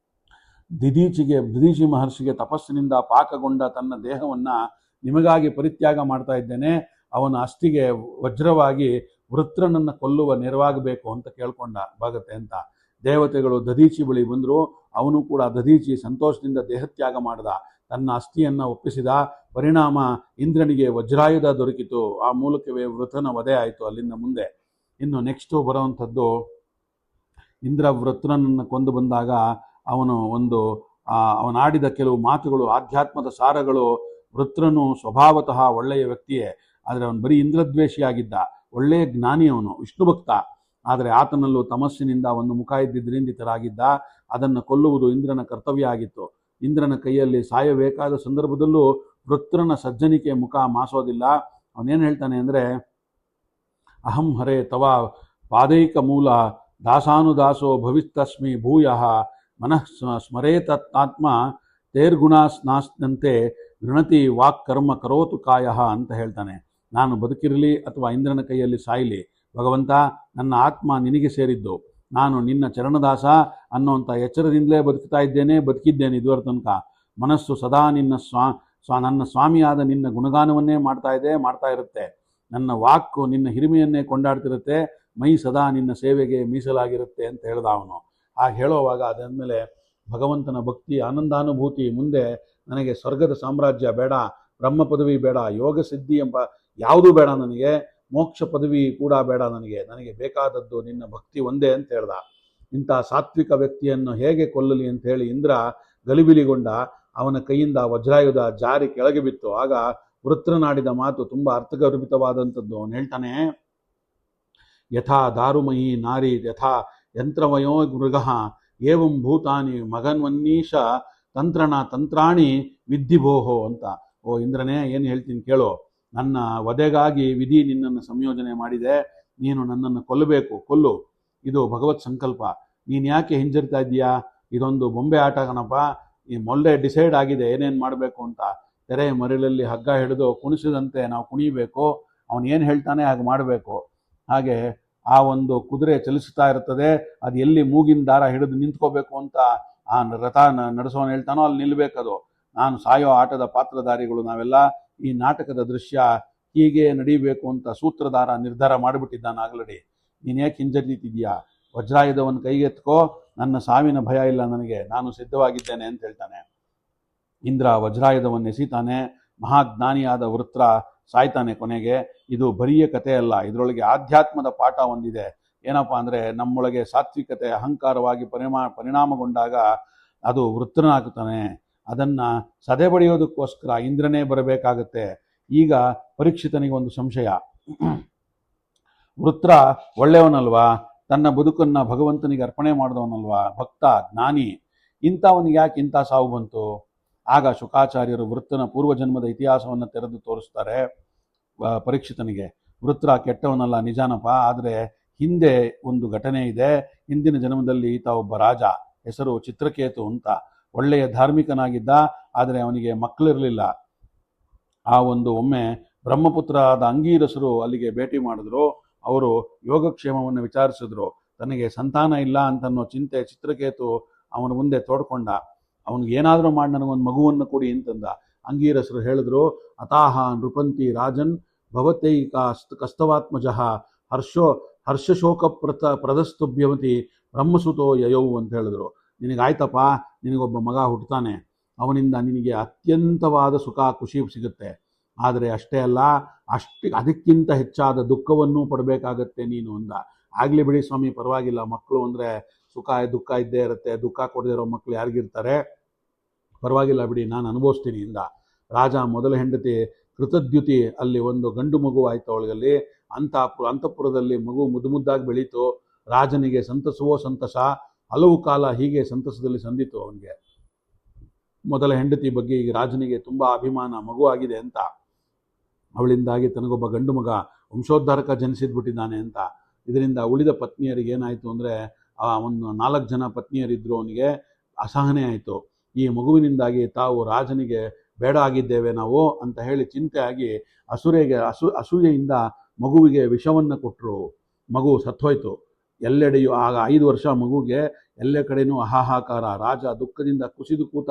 ದಿದೀಚಿ ಮಹರ್ಷಿಗೆ ತಪಸ್ಸಿನಿಂದ ಪಾಕಗೊಂಡ ತನ್ನ ದೇಹವನ್ನು ನಿಮಗಾಗಿ ಪರಿತ್ಯಾಗ ಮಾಡ್ತಾ ಇದ್ದೇನೆ, ಅವನ ಅಸ್ಥಿಗೆ ವಜ್ರವಾಗಿ ವೃತ್ರನನ್ನು ಕೊಲ್ಲುವ ನೆರವಾಗಬೇಕು ಅಂತ ಕೇಳ್ಕೊಂಡ ಭಾಗತೆ ಅಂತ. ದೇವತೆಗಳು ದಧೀಚಿ ಬಳಿ ಬಂದರು. ಅವನು ಕೂಡ ದಧೀಚಿ ಸಂತೋಷದಿಂದ ದೇಹತ್ಯಾಗ ಮಾಡಿದ, ತನ್ನ ಅಸ್ಥಿಯನ್ನು ಒಪ್ಪಿಸಿದ. ಪರಿಣಾಮ ಇಂದ್ರನಿಗೆ ವಜ್ರಾಯುಧ ದೊರಕಿತು. ಆ ಮೂಲಕವೇ ವೃತ್ರನ ವಧೆ ಆಯಿತು. ಅಲ್ಲಿಂದ ಮುಂದೆ ಇನ್ನು ನೆಕ್ಸ್ಟು ಬರುವಂಥದ್ದು, ಇಂದ್ರ ವೃತ್ರನನ್ನು ಕೊಂದು ಬಂದಾಗ ಅವನಾಡಿದ ಕೆಲವು ಮಾತುಗಳು, ಆಧ್ಯಾತ್ಮದ ಸಾರಗಳು. ವೃತ್ರನು ಸ್ವಭಾವತಃ ಒಳ್ಳೆಯ ವ್ಯಕ್ತಿಯೇ, ಆದರೆ ಅವನು ಬರೀ ಇಂದ್ರದ್ವೇಷಿಯಾಗಿದ್ದ. ಒಳ್ಳೆಯ ಜ್ಞಾನಿ ಅವನು, ವಿಷ್ಣು ಭಕ್ತ. ಆದರೆ ಆತನಲ್ಲೂ ತಮಸ್ಸಿನಿಂದ ಒಂದು ಮುಖ ಇದ್ದಿದ್ದರಿಂದ ಈ ಥರ ಆಗಿದ್ದ. ಅದನ್ನು ಕೊಲ್ಲುವುದು ಇಂದ್ರನ ಕರ್ತವ್ಯ ಆಗಿತ್ತು. ಇಂದ್ರನ ಕೈಯಲ್ಲಿ ಸಾಯಬೇಕಾದ ಸಂದರ್ಭದಲ್ಲೂ ವೃತ್ರನ ಸಜ್ಜನಿಕೆ ಮುಖ ಮಾಸೋದಿಲ್ಲ. ಅವನೇನು ಹೇಳ್ತಾನೆ ಅಂದರೆ, ಅಹಂ ಹರೇ ತವ ಪಾದೈಕ ಮೂಲ ದಾಸಾನುದಾಸೋ ಭವಿಸ್ತಸ್ಮಿ ಭೂಯಃ ಮನಃ ಸ್ಮರೇತಾತ್ಮ ತೇರ್ಗುಣಾಸ್ನಾಸ್ನಂತೆ ಗೃಣತಿ ವಾಕ್ಕರ್ಮ ಕರೋತು ಕಾಯಃ ಅಂತ ಹೇಳ್ತಾನೆ. ನಾನು ಬದುಕಿರಲಿ ಅಥವಾ ಇಂದ್ರನ ಕೈಯಲ್ಲಿ ಸಾಯಲಿ, ಭಗವಂತ ನನ್ನ ಆತ್ಮ ನಿನಗೆ ಸೇರಿದ್ದು, ನಾನು ನಿನ್ನ ಚರಣದಾಸ ಅನ್ನೋಂಥ ಎಚ್ಚರದಿಂದಲೇ ಬದುಕಿದ್ದೇನೆ ಇದುವರ ತನಕ. ಮನಸ್ಸು ಸದಾ ನನ್ನ ಸ್ವಾಮಿಯಾದ ನಿನ್ನ ಗುಣಗಾನವನ್ನೇ ಮಾಡ್ತಾ ಇರುತ್ತೆ. ನನ್ನ ವಾಕು ನಿನ್ನ ಹಿರಿಮೆಯನ್ನೇ ಕೊಂಡಾಡ್ತಿರುತ್ತೆ. ಮೈ ಸದಾ ನಿನ್ನ ಸೇವೆಗೆ ಮೀಸಲಾಗಿರುತ್ತೆ ಅಂತ ಹೇಳ್ದ ಅವನು. ಹಾಗೆ ಹೇಳೋವಾಗ ಅದಾದಮೇಲೆ ಭಗವಂತನ ಭಕ್ತಿ, ಆನಂದಾನುಭೂತಿ, ಮುಂದೆ ನನಗೆ ಸ್ವರ್ಗದ ಸಾಮ್ರಾಜ್ಯ ಬೇಡ, ಬ್ರಹ್ಮ ಪದವಿ ಬೇಡ, ಯೋಗ ಸಿದ್ಧಿ ಎಂಬ ಯಾವುದೂ ಬೇಡ ನನಗೆ, ಮೋಕ್ಷ ಪದವಿ ಕೂಡ ಬೇಡ ನನಗೆ ಬೇಕಾದದ್ದು ನಿನ್ನ ಭಕ್ತಿ ಒಂದೇ ಅಂತ ಹೇಳ್ದ. ಇಂಥ ಸಾತ್ವಿಕ ವ್ಯಕ್ತಿಯನ್ನು ಹೇಗೆ ಕೊಲ್ಲಲಿ ಅಂತ ಹೇಳಿ ಇಂದ್ರ ಗಲಿಬಿಲಿಗೊಂಡ. ಅವನ ಕೈಯಿಂದ ವಜ್ರಾಯುಧ ಜಾರಿ ಕೆಳಗೆ ಬಿತ್ತು. ಆಗ ವೃತ್ರನಾಡಿದ ಮಾತು ತುಂಬ ಅರ್ಥಗರ್ಭಿತವಾದಂಥದ್ದು. ಅವನು ಹೇಳ್ತಾನೆ, ಯಥಾ ದಾರುಮಯಿ ನಾರಿ ಯಥಾ ಯಂತ್ರವಯೋ ಮೃಗಃ ಏವಂ ಭೂತಾನಿ ಮಗನ್ವನ್ನೀಶ ತಂತ್ರಾಣಿ ವಿದ್ಧಿಭೋಹೋ ಅಂತ. ಓ ಇಂದ್ರನೇ, ಏನು ಹೇಳ್ತೀನಿ ಕೇಳು. ನನ್ನ ವಧೆಗಾಗಿ ವಿಧಿ ನಿನ್ನನ್ನು ಸಂಯೋಜನೆ ಮಾಡಿದೆ. ನೀನು ನನ್ನನ್ನು ಕೊಲ್ಲು. ಇದು ಭಗವತ್ ಸಂಕಲ್ಪ. ನೀನು ಯಾಕೆ ಹಿಂಜರಿತಾ ಇದ್ದೀಯಾ? ಇದೊಂದು ಬೊಂಬೆ ಆಟ ಕಣಪ್ಪ. ಈ ಮೊಲ್ಲೆ ಡಿಸೈಡ್ ಆಗಿದೆ ಏನೇನು ಮಾಡಬೇಕು ಅಂತ. ತೆರೆ ಮರಳಲ್ಲಿ ಹಗ್ಗ ಹಿಡಿದು ಕುಣಿಸಿದಂತೆ ನಾವು ಕುಣಿಬೇಕು. ಅವನು ಏನು ಹೇಳ್ತಾನೆ ಹಾಗೆ ಮಾಡಬೇಕು. ಹಾಗೆ ಆ ಒಂದು ಕುದುರೆ ಚಲಿಸ್ತಾ ಇರ್ತದೆ, ಅದು ಎಲ್ಲಿ ಮೂಗಿನ ದಾರ ಹಿಡಿದು ನಿಂತ್ಕೋಬೇಕು ಅಂತ ಆ ರಥ ನಡೆಸೋನು ಹೇಳ್ತಾನೋ ಅಲ್ಲಿ ನಿಲ್ಲಬೇಕದು. ನಾನು ಸಾಯೋ ಆಟದ ಪಾತ್ರಧಾರಿಗಳು ನಾವೆಲ್ಲ. ಈ ನಾಟಕದ ದೃಶ್ಯ ಹೀಗೆ ನಡೀಬೇಕು ಅಂತ ಸೂತ್ರಧಾರ ನಿರ್ಧಾರ ಮಾಡಿಬಿಟ್ಟಿದ್ದಾನೆ ಆಗಲಡಿ. ನೀನು ಯಾಕೆ ಹಿಂಜರಿತಿದ್ಯಾ? ವಜ್ರಾಯುಧವನ್ನು ಕೈಗೆತ್ಕೋ, ನನ್ನ ಸಾವಿನ ಭಯ ಇಲ್ಲ ನನಗೆ, ನಾನು ಸಿದ್ಧವಾಗಿದ್ದೇನೆ ಅಂತ ಹೇಳ್ತಾನೆ. ಇಂದ್ರ ವಜ್ರಾಯುಧವನ್ನು ಎಸಿತಾನೆ. ಮಹಾಜ್ಞಾನಿಯಾದ ವೃತ್ರ ಸಾಯ್ತಾನೆ ಕೊನೆಗೆ. ಇದು ಬರಿಯ ಕಥೆ ಅಲ್ಲ, ಇದರೊಳಗೆ ಆಧ್ಯಾತ್ಮದ ಪಾಠ ಒಂದಿದೆ. ಏನಪ್ಪ ಅಂದರೆ, ನಮ್ಮೊಳಗೆ ಸಾತ್ವಿಕತೆ ಅಹಂಕಾರವಾಗಿ ಪರಿಣಾಮಗೊಂಡಾಗ ಅದು ವೃತ್ರನಾಗುತ್ತಾನೆ. ಅದನ್ನು ಸದೆಬಡಿಯೋದಕ್ಕೋಸ್ಕರ ಇಂದ್ರನೇ ಬರಬೇಕಾಗತ್ತೆ. ಈಗ ಪರೀಕ್ಷಿತನಿಗೆ ಒಂದು ಸಂಶಯ, ವೃತ್ರ ಒಳ್ಳೆಯವನಲ್ವಾ? ತನ್ನ ಬದುಕನ್ನು ಭಗವಂತನಿಗೆ ಅರ್ಪಣೆ ಮಾಡಿದವನಲ್ವಾ? ಭಕ್ತ, ಜ್ಞಾನಿ. ಇಂಥವನಿಗೆ ಯಾಕೆ ಇಂಥ ಸಾವು ಬಂತು? ಆಗ ಶುಕಾಚಾರ್ಯರು ವೃತ್ರನ ಪೂರ್ವಜನ್ಮದ ಇತಿಹಾಸವನ್ನು ತೆರೆದು ತೋರಿಸ್ತಾರೆ ಪರೀಕ್ಷಿತನಿಗೆ. ವೃತ್ರ ಕೆಟ್ಟವನಲ್ಲ ನಿಜಾನಪ್ಪ, ಆದರೆ ಹಿಂದೆ ಒಂದು ಘಟನೆ ಇದೆ. ಹಿಂದಿನ ಜನ್ಮದಲ್ಲಿ ಈತ ಒಬ್ಬ ರಾಜ, ಹೆಸರು ಚಿತ್ರಕೇತು ಅಂತ. ಒಳ್ಳೆಯ ಧಾರ್ಮಿಕನಾಗಿದ್ದ, ಆದರೆ ಅವನಿಗೆ ಮಕ್ಕಳಿರಲಿಲ್ಲ. ಒಮ್ಮೆ ಬ್ರಹ್ಮಪುತ್ರರಾದ ಅಂಗೀರಸರು ಅಲ್ಲಿಗೆ ಭೇಟಿ ಮಾಡಿದ್ರು. ಅವರು ಯೋಗಕ್ಷೇಮವನ್ನು ವಿಚಾರಿಸಿದ್ರು. ತನಗೆ ಸಂತಾನ ಇಲ್ಲ ಅಂತನ್ನೋ ಚಿಂತೆ ಚಿತ್ರಕೇತು ಅವನ ಮುಂದೆ ತೋಡ್ಕೊಂಡ. ಅವನಿಗೆ ಏನಾದರೂ ಮಾಡಿ ನನಗೊಂದು ಮಗುವನ್ನು ಕೊಡಿ ಅಂತಂದ. ಅಂಗೀರಸರು ಹೇಳಿದ್ರು, ಅತಾಹ ನೃಪಂತಿ ರಾಜನ್ ಭವತೈಕ ಕಸ್ತವಾತ್ಮಜಃ ಹರ್ಷಶೋಕ ಪ್ರದಸ್ತುಭ್ಯವತಿ ಬ್ರಹ್ಮಸುತೋ ಯಯೌ ಅಂತ ಹೇಳಿದ್ರು. ನಿನಗಾಯ್ತಪ್ಪ, ನಿನಗೊಬ್ಬ ಮಗ ಹುಟ್ಟುತ್ತಾನೆ, ಅವನಿಂದ ನಿನಗೆ ಅತ್ಯಂತವಾದ ಸುಖ ಖುಷಿ ಸಿಗುತ್ತೆ. ಆದರೆ ಅಷ್ಟೇ ಅಲ್ಲ, ಅದಕ್ಕಿಂತ ಹೆಚ್ಚಾದ ದುಃಖವನ್ನು ಪಡಬೇಕಾಗತ್ತೆ ನೀನು ಅಂದ. ಆಗಲಿ ಬಿಡಿ ಸ್ವಾಮಿ, ಪರವಾಗಿಲ್ಲ, ಮಕ್ಕಳು ಅಂದರೆ ಸುಖ ದುಃಖ ಇದ್ದೇ ಇರುತ್ತೆ. ದುಃಖ ಕೊಡದೇ ಇರೋ ಮಕ್ಕಳು ಯಾರಿಗಿರ್ತಾರೆ? ಪರವಾಗಿಲ್ಲ ಬಿಡಿ, ನಾನು ಅನುಭವಿಸ್ತೀನಿ ಇಂದ. ರಾಜ ಮೊದಲ ಹೆಂಡತಿ ಕೃತದ್ಯುತಿ ಅಲ್ಲಿ ಒಂದು ಗಂಡು ಮಗು ಆಯಿತು ಅವಳಿಗಲ್ಲಿ. ಅಂತಃಪುರದಲ್ಲಿ ಮಗು ಮುದ್ದಾಗಿ ಬೆಳೀತು. ರಾಜನಿಗೆ ಸಂತಸವೋ ಸಂತಸ. ಹಲವು ಕಾಲ ಹೀಗೆ ಸಂತಸದಲ್ಲಿ ಸಂದಿತು ಅವನಿಗೆ. ಮೊದಲ ಹೆಂಡತಿ ಬಗ್ಗೆ ಈಗ ರಾಜನಿಗೆ ತುಂಬ ಅಭಿಮಾನ, ಮಗು ಆಗಿದೆ ಅಂತ. ಅವಳಿಂದಾಗಿ ತನಗೊಬ್ಬ ಗಂಡು ಮಗ ವಂಶೋದ್ಧಾರಕ ಜನಿಸಿದ್ಬಿಟ್ಟಿದ್ದಾನೆ ಅಂತ. ಇದರಿಂದ ಉಳಿದ ಪತ್ನಿಯರಿಗೆ ಏನಾಯಿತು ಅಂದರೆ, ಒಂದು 4 ಜನ ಪತ್ನಿಯರಿದ್ದರು. ಅವನಿಗೆ ಅಸಹನೆ ಆಯಿತು. ಈ ಮಗುವಿನಿಂದಾಗಿ ತಾವು ರಾಜನಿಗೆ ಬೇಡ ಆಗಿದ್ದೇವೆ ನಾವು ಅಂತ ಹೇಳಿ ಚಿಂತೆ ಆಗಿ ಅಸೂಯೆಯಿಂದ ಮಗುವಿಗೆ ವಿಷವನ್ನು ಕೊಟ್ಟರು. ಮಗು ಸತ್ತೋಯ್ತು. ಎಲ್ಲೆಡೆಯೂ ಆಗ 5 ವರ್ಷ ಮಗುಗೆ ಎಲ್ಲ ಕಡೆಯೂ ಹಾಹಾಕಾರ. ರಾಜ ದುಃಖದಿಂದ ಕುಸಿದು ಕೂತ.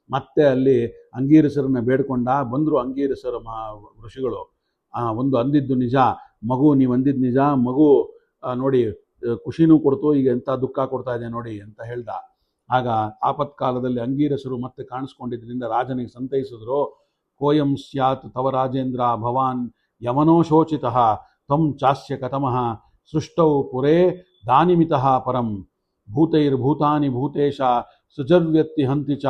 ಮತ್ತೆ ಅಲ್ಲಿ ಅಂಗೀರಸರನ್ನ ಬೇಡ್ಕೊಂಡ. ಬಂದರು ಅಂಗೀರಸರ ಋಷಿಗಳು. ಒಂದು ಅಂದಿದ್ದು ನಿಜ, ಮಗು ನೀವು ಅಂದಿದ್ದು ನಿಜ. ಮಗು ನೋಡಿ ಖುಷಿನೂ ಕೊಡ್ತು, ಈಗ ಎಂಥ ದುಃಖ ಕೊಡ್ತಾ ಇದೆ ನೋಡಿ ಅಂತ ಹೇಳ್ದ. ಆಗ ಆಪತ್ಕಾಲದಲ್ಲಿ ಅಂಗೀರಸರು ಮತ್ತೆ ಕಾಣಿಸ್ಕೊಂಡಿದ್ರಿಂದ ರಾಜನಿಗೆ ಸಂತೈಸಿದ್ರು. ಕೋಯಂ ಸ್ಯಾತ್ ತವ ರಾಜೇಂದ್ರ ಭವಾನ್ ಯಮನೋ ಶೋಚಿತಃ ತ್ವಂ ಚಾಸ್ಯ ಕಥಮಃ ಸೃಷ್ಟೌ ಪುರೇ ದಾನಿಮಿತಃ ಪರಂ ಭೂತೈರ್ಭೂತಾನಿ ಭೂತೇಶ ಸೃಜರ್ವ್ಯತ್ತಿ ಹಂತಿ ಚ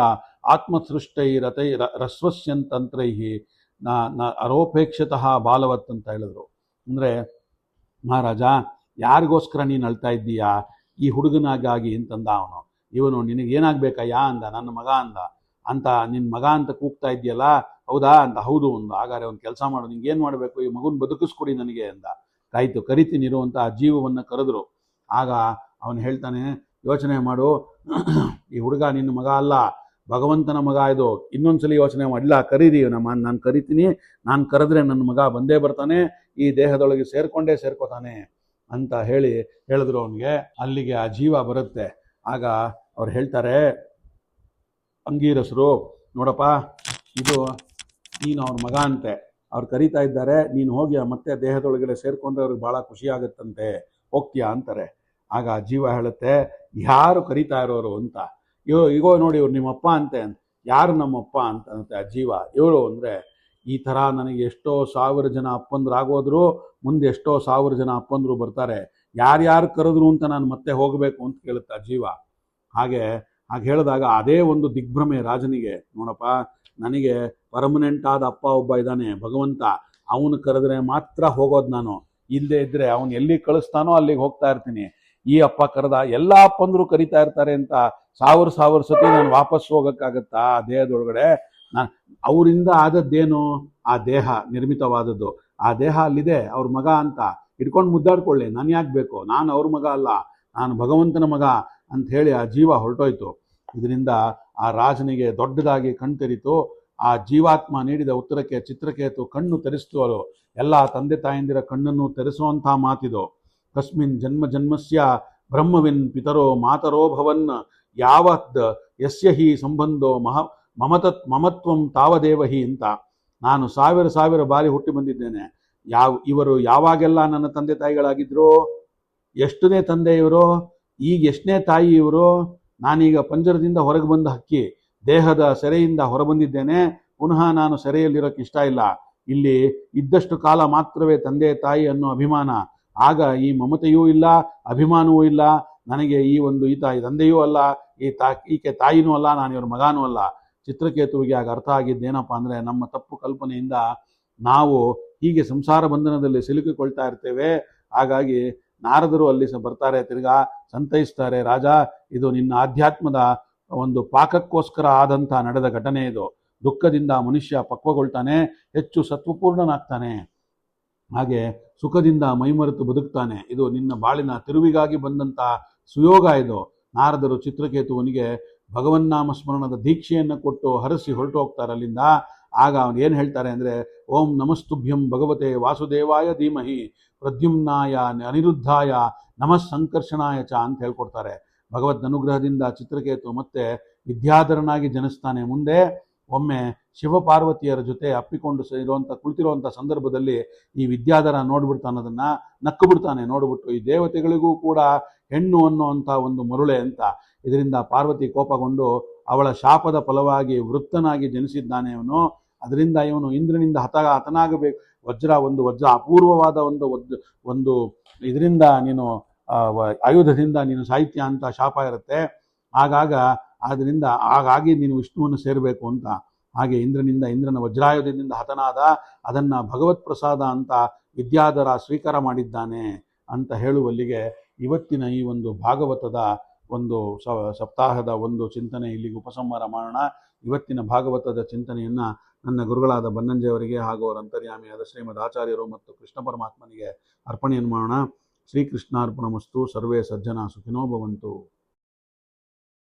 ಆತ್ಮಸೃಷ್ಟೈರತೈ ರಸ್ವಸ್ಯಂತಂತ್ರೈ ನ ಅರೋಪೇಕ್ಷತಃ ಬಾಲವತ್ ಅಂತ ಹೇಳಿದ್ರು. ಅಂದರೆ ಮಹಾರಾಜ, ಯಾರಿಗೋಸ್ಕರ ನೀನು ಅಳ್ತಾ ಇದ್ದೀಯಾ? ಈ ಹುಡುಗನಾಗಾಗಿ ಅಂತಂದ ಅವನು. ಇವನು ನಿನಗೇನಾಗಬೇಕಯ್ಯ ಅಂದ. ನನ್ನ ಮಗ ಅಂದ. ಅಂತ ನಿನ್ನ ಮಗ ಅಂತ ಕೂಗ್ತಾ ಇದೆಯಲ್ಲ, ಹೌದಾ ಅಂತ. ಹೌದು ಅಂದ. ಹಾಗಾದ್ರೆ ಒಂದು ಕೆಲಸ ಮಾಡು, ನಿಂಗೆ ಏನು ಮಾಡಬೇಕು, ಈ ಮಗುನ ಬದುಕಿಸ್ಕೊಡಿ ನನಗೆ ಅಂದ. ಆಯಿತು, ಕರಿತೀನಿ ಇರುವಂಥ ಆ ಜೀವವನ್ನು ಕರೆದ್ರು. ಆಗ ಅವನು ಹೇಳ್ತಾನೆ, ಯೋಚನೆ ಮಾಡು, ಈ ಹುಡುಗ ನಿನ್ನ ಮಗ ಅಲ್ಲ, ಭಗವಂತನ ಮಗ ಇದು. ಇನ್ನೊಂದ್ಸಲಿ ಯೋಚನೆ ಮಾಡಿಲ್ಲ, ಕರೀರಿ, ನಾನು ಕರಿತೀನಿ, ನಾನು ಕರೆದ್ರೆ ನನ್ನ ಮಗ ಬಂದೇ ಬರ್ತಾನೆ, ಈ ದೇಹದೊಳಗೆ ಸೇರ್ಕೋತಾನೆ ಅಂತ ಹೇಳಿದ್ರು ಅವನಿಗೆ. ಅಲ್ಲಿಗೆ ಆ ಜೀವ ಬರುತ್ತೆ. ಆಗ ಅವ್ರು ಹೇಳ್ತಾರೆ ಅಂಗೀರಸರು, ನೋಡಪ್ಪ, ಇದು ನೀನು ಅವ್ರ ಮಗ ಅಂತೆ, ಅವ್ರು ಕರೀತಾ ಇದ್ದಾರೆ, ನೀನು ಹೋಗಿ ಮತ್ತೆ ದೇಹದೊಳಗಡೆ ಸೇರ್ಕೊಂಡ್ರೆ ಅವ್ರಿಗೆ ಭಾಳ ಖುಷಿ ಆಗುತ್ತಂತೆ, ಹೋಗ್ತೀಯಾ ಅಂತಾರೆ. ಆಗ ಜೀವ ಹೇಳುತ್ತೆ, ಯಾರು ಕರೀತಾ ಇರೋರು ಅಂತ. ಈಗೋ ನೋಡಿ, ಇವ್ರು ನಿಮ್ಮಪ್ಪ ಅಂತೆ. ಯಾರು ನಮ್ಮಪ್ಪ ಅಂತ ಆ ಜೀವ. ಇವರು ಅಂದರೆ, ಈ ಥರ ನನಗೆ ಎಷ್ಟೋ 1000 ಜನ ಅಪ್ಪಂದ್ರಾಗೋದ್ರು, ಮುಂದೆ ಎಷ್ಟೋ 1000 ಜನ ಅಪ್ಪಂದ್ರು ಬರ್ತಾರೆ, ಯಾರ್ಯಾರು ಕರೆದ್ರು ಅಂತ ನಾನು ಮತ್ತೆ ಹೋಗಬೇಕು ಅಂತ ಕೇಳುತ್ತಾ ಜೀವ. ಹಾಗೆ ಹೇಳಿದಾಗ ಅದೇ ಒಂದು ದಿಗ್ಭ್ರಮೆ ರಾಜನಿಗೆ. ನೋಡಪ್ಪ, ನನಗೆ ಪರ್ಮನೆಂಟ್ ಆದ ಅಪ್ಪ ಒಬ್ಬ ಇದ್ದಾನೆ, ಭಗವಂತ. ಅವನು ಕರೆದ್ರೆ ಮಾತ್ರ ಹೋಗೋದು ನಾನು, ಇಲ್ಲದೆ ಇದ್ದರೆ ಅವನು ಎಲ್ಲಿ ಕಳಿಸ್ತಾನೋ ಅಲ್ಲಿಗೆ ಹೋಗ್ತಾ ಇರ್ತೀನಿ. ಈ ಅಪ್ಪ ಕರೆದ, ಎಲ್ಲ ಅಪ್ಪಂದ್ರು ಕರಿತಾ ಇರ್ತಾರೆ ಅಂತ 1000 ಸತಿ ನಾನು ವಾಪಸ್ ಹೋಗೋಕ್ಕಾಗತ್ತಾ ಆ ದೇಹದೊಳಗಡೆ? ಅವರಿಂದ ಆದದ್ದೇನು? ಆ ದೇಹ ನಿರ್ಮಿತವಾದದ್ದು. ಆ ದೇಹ ಅಲ್ಲಿದೆ, ಅವ್ರ ಮಗ ಅಂತ ಇಟ್ಕೊಂಡು ಮುದ್ದಾಡ್ಕೊಳ್ಳಿ, ನಾನು ಯಾಕೆ ಬೇಕು? ನಾನು ಅವ್ರ ಮಗ ಅಲ್ಲ, ನಾನು ಭಗವಂತನ ಮಗ ಅಂತ ಹೇಳಿ ಆ ಜೀವ ಹೊರಟೋಯ್ತು. ಇದರಿಂದ ಆ ರಾಜನಿಗೆ ದೊಡ್ಡದಾಗಿ ಕಣ್ತೆರಿತು. ಆ ಜೀವಾತ್ಮ ನೀಡಿದ ಉತ್ತರಕ್ಕೆ ಚಿತ್ರಕೇತು ಕಣ್ಣು ತೆರೆಸ್ತು. ಅದು ಎಲ್ಲ ತಂದೆ ತಾಯಂದಿರ ಕಣ್ಣನ್ನು ತೆರೆಸುವಂಥ ಮಾತಿದು. ಕಸ್ಮಿನ್ ಜನ್ಮಸ್ಯ ಬ್ರಹ್ಮವಿನ್ ಪಿತರೋ ಮಾತರೋ ಭವನ್ ಯಾವದ್ ಯಸ್ಯ ಹಿ ಸಂಬಂಧೋ ಮಮತ್ವಂ ತಾವದೇವಹಿ ಅಂತ. ನಾನು 1000 ಬಾರಿ ಹುಟ್ಟಿ ಬಂದಿದ್ದೇನೆ. ಇವರು ಯಾವಾಗೆಲ್ಲ ನನ್ನ ತಂದೆ ತಾಯಿಗಳಾಗಿದ್ರು? ಎಷ್ಟನೇ ತಂದೆ ಇವರು? ಈಗ ಎಷ್ಟನೇ ತಾಯಿ ಇವರು? ನಾನೀಗ ಪಂಜರದಿಂದ ಹೊರಗೆ ಬಂದ ಹಕ್ಕಿ, ದೇಹದ ಸೆರೆಯಿಂದ ಹೊರಬಂದಿದ್ದೇನೆ. ಪುನಃ ನಾನು ಸೆರೆಯಲ್ಲಿರೋಕ್ಕೆ ಇಷ್ಟ ಇಲ್ಲ. ಇಲ್ಲಿ ಇದ್ದಷ್ಟು ಕಾಲ ಮಾತ್ರವೇ ತಂದೆ ತಾಯಿ ಅನ್ನೋ ಅಭಿಮಾನ. ಆಗ ಈ ಮಮತೆಯೂ ಇಲ್ಲ, ಅಭಿಮಾನವೂ ಇಲ್ಲ. ನನಗೆ ಈ ತಂದೆಯೂ ಅಲ್ಲ, ಈಕೆ ತಾಯಿನೂ ಅಲ್ಲ, ನಾನು ಇವ್ರ ಮಗಾನೂ ಅಲ್ಲ. ಚಿತ್ರಕೇತುವಿಗೆ ಆಗ ಅರ್ಥ ಆಗಿದ್ದೇನಪ್ಪ ಅಂದರೆ, ನಮ್ಮ ತಪ್ಪು ಕಲ್ಪನೆಯಿಂದ ನಾವು ಹೀಗೆ ಸಂಸಾರ ಬಂಧನದಲ್ಲಿ ಸಿಲುಕಿಕೊಳ್ತಾ ಇರ್ತೇವೆ. ಹಾಗಾಗಿ ನಾರದರು ಅಲ್ಲಿ ಬರ್ತಾರೆ, ತಿರ್ಗಾ ಸಂತೈಸ್ತಾರೆ, ರಾಜ, ಇದು ನಿನ್ನ ಆಧ್ಯಾತ್ಮದ ಒಂದು ಪಾಕಕ್ಕೋಸ್ಕರ ಆದಂಥ ನಡೆದ ಘಟನೆ ಇದು. ದುಃಖದಿಂದ ಮನುಷ್ಯ ಪಕ್ವಗೊಳ್ತಾನೆ, ಹೆಚ್ಚು ಸತ್ವಪೂರ್ಣನಾಗ್ತಾನೆ, ಹಾಗೆ ಸುಖದಿಂದ ಮೈಮರೆತು ಬದುಕ್ತಾನೆ. ಇದು ನಿನ್ನ ಬಾಳಿನ ತಿರುವಿಗಾಗಿ ಬಂದಂಥ ಸುಯೋಗ ಇದು. ನಾರದರು ಚಿತ್ರಕೇತುವನಿಗೆ ಭಗವನ್ನಾಮ ಸ್ಮರಣದ ದೀಕ್ಷೆಯನ್ನು ಕೊಟ್ಟು ಹರಸಿ ಹೊರಟು ಹೋಗ್ತಾರೆ ಅಲ್ಲಿಂದ. ಆಗ ಅವನು ಏನು ಹೇಳ್ತಾರೆ ಅಂದರೆ, ಓಂ ನಮಸ್ತುಭ್ಯಂ ಭಗವತೆ ವಾಸುದೇವಾಯ ಧೀಮಹಿ ಪ್ರದ್ಯುಮ್ನಾಯ ಅನಿರುದ್ಧಾಯ ನಮಃ ಸಂಕರ್ಷಣಾಯ ಚ ಅಂತ ಹೇಳ್ಕೊಡ್ತಾರೆ. ಭಗವದ್ ಅನುಗ್ರಹದಿಂದ ಚಿತ್ರಕೇತು ಮತ್ತೆ ವಿದ್ಯಾಧರನಾಗಿ ಜನಿಸ್ತಾನೆ. ಮುಂದೆ ಒಮ್ಮೆ ಶಿವಪಾರ್ವತಿಯರ ಜೊತೆ ಅಪ್ಪಿಕೊಂಡು ಕುಳಿತಿರುವಂಥ ಸಂದರ್ಭದಲ್ಲಿ ಈ ವಿದ್ಯಾಧರ ನೋಡ್ಬಿಡ್ತಾನೆ, ಅದನ್ನು ನಕ್ಕು ಬಿಡ್ತಾನೆ. ನೋಡ್ಬಿಟ್ಟು, ಈ ದೇವತೆಗಳಿಗೂ ಕೂಡ ಹೆಣ್ಣು ಅನ್ನುವಂಥ ಒಂದು ಮರುಳೆ ಅಂತ. ಇದರಿಂದ ಪಾರ್ವತಿ ಕೋಪಗೊಂಡು ಅವಳ ಶಾಪದ ಫಲವಾಗಿ ವೃತ್ತನಾಗಿ ಜನಿಸಿದ್ದಾನೆ ಇವನು. ಅದರಿಂದ ಇವನು ಇಂದ್ರನಿಂದ ಹತನಾಗಬೇಕು. ಒಂದು ವಜ್ರ ಅಪೂರ್ವವಾದ ಒಂದು ಇದರಿಂದ ನೀನು ಆಯುಧದಿಂದ ನೀನು ಸಾಹಿತ್ಯ ಅಂತ ಶಾಪ ಇರುತ್ತೆ. ಹಾಗಾಗಿ ನೀನು ವಿಷ್ಣುವನ್ನು ಸೇರಬೇಕು ಅಂತ. ಹಾಗೆ ಇಂದ್ರನ ವಜ್ರಾಯುಧದಿಂದ ಹತನಾದ, ಅದನ್ನು ಭಗವತ್ ಪ್ರಸಾದ ಅಂತ ವಿದ್ಯಾಧರ ಸ್ವೀಕಾರ ಮಾಡಿದ್ದಾನೆ ಅಂತ ಹೇಳುವಲ್ಲಿಗೆ ಇವತ್ತಿನ ಈ ಒಂದು ಭಾಗವತದ ಒಂದು ಸಪ್ತಾಹದ ಒಂದು ಚಿಂತನೆ ಇಲ್ಲಿಗೆ ಉಪಸಂಹಾರ ಮಾಡೋಣ. ಇವತ್ತಿನ ಭಾಗವತದ ಚಿಂತನೆಯನ್ನು ನನ್ನ ಗುರುಗಳಾದ ಬನ್ನಂಜೆಯವರಿಗೆ ಹಾಗೂ ಅವರ ಅಂತರ್ಯಾಮಿಯಾದ ಶ್ರೀಮದ್ ಆಚಾರ್ಯರು ಮತ್ತು ಕೃಷ್ಣ ಪರಮಾತ್ಮನಿಗೆ ಅರ್ಪಣೆಯನ್ನು ಮಾಡೋಣ. ಶ್ರೀಕೃಷ್ಣಾರ್ಪಣಮಸ್ತು. ಸರ್ವೇ ಸಜ್ಜನ ಸುಖಿನೋ ಭವಂತು.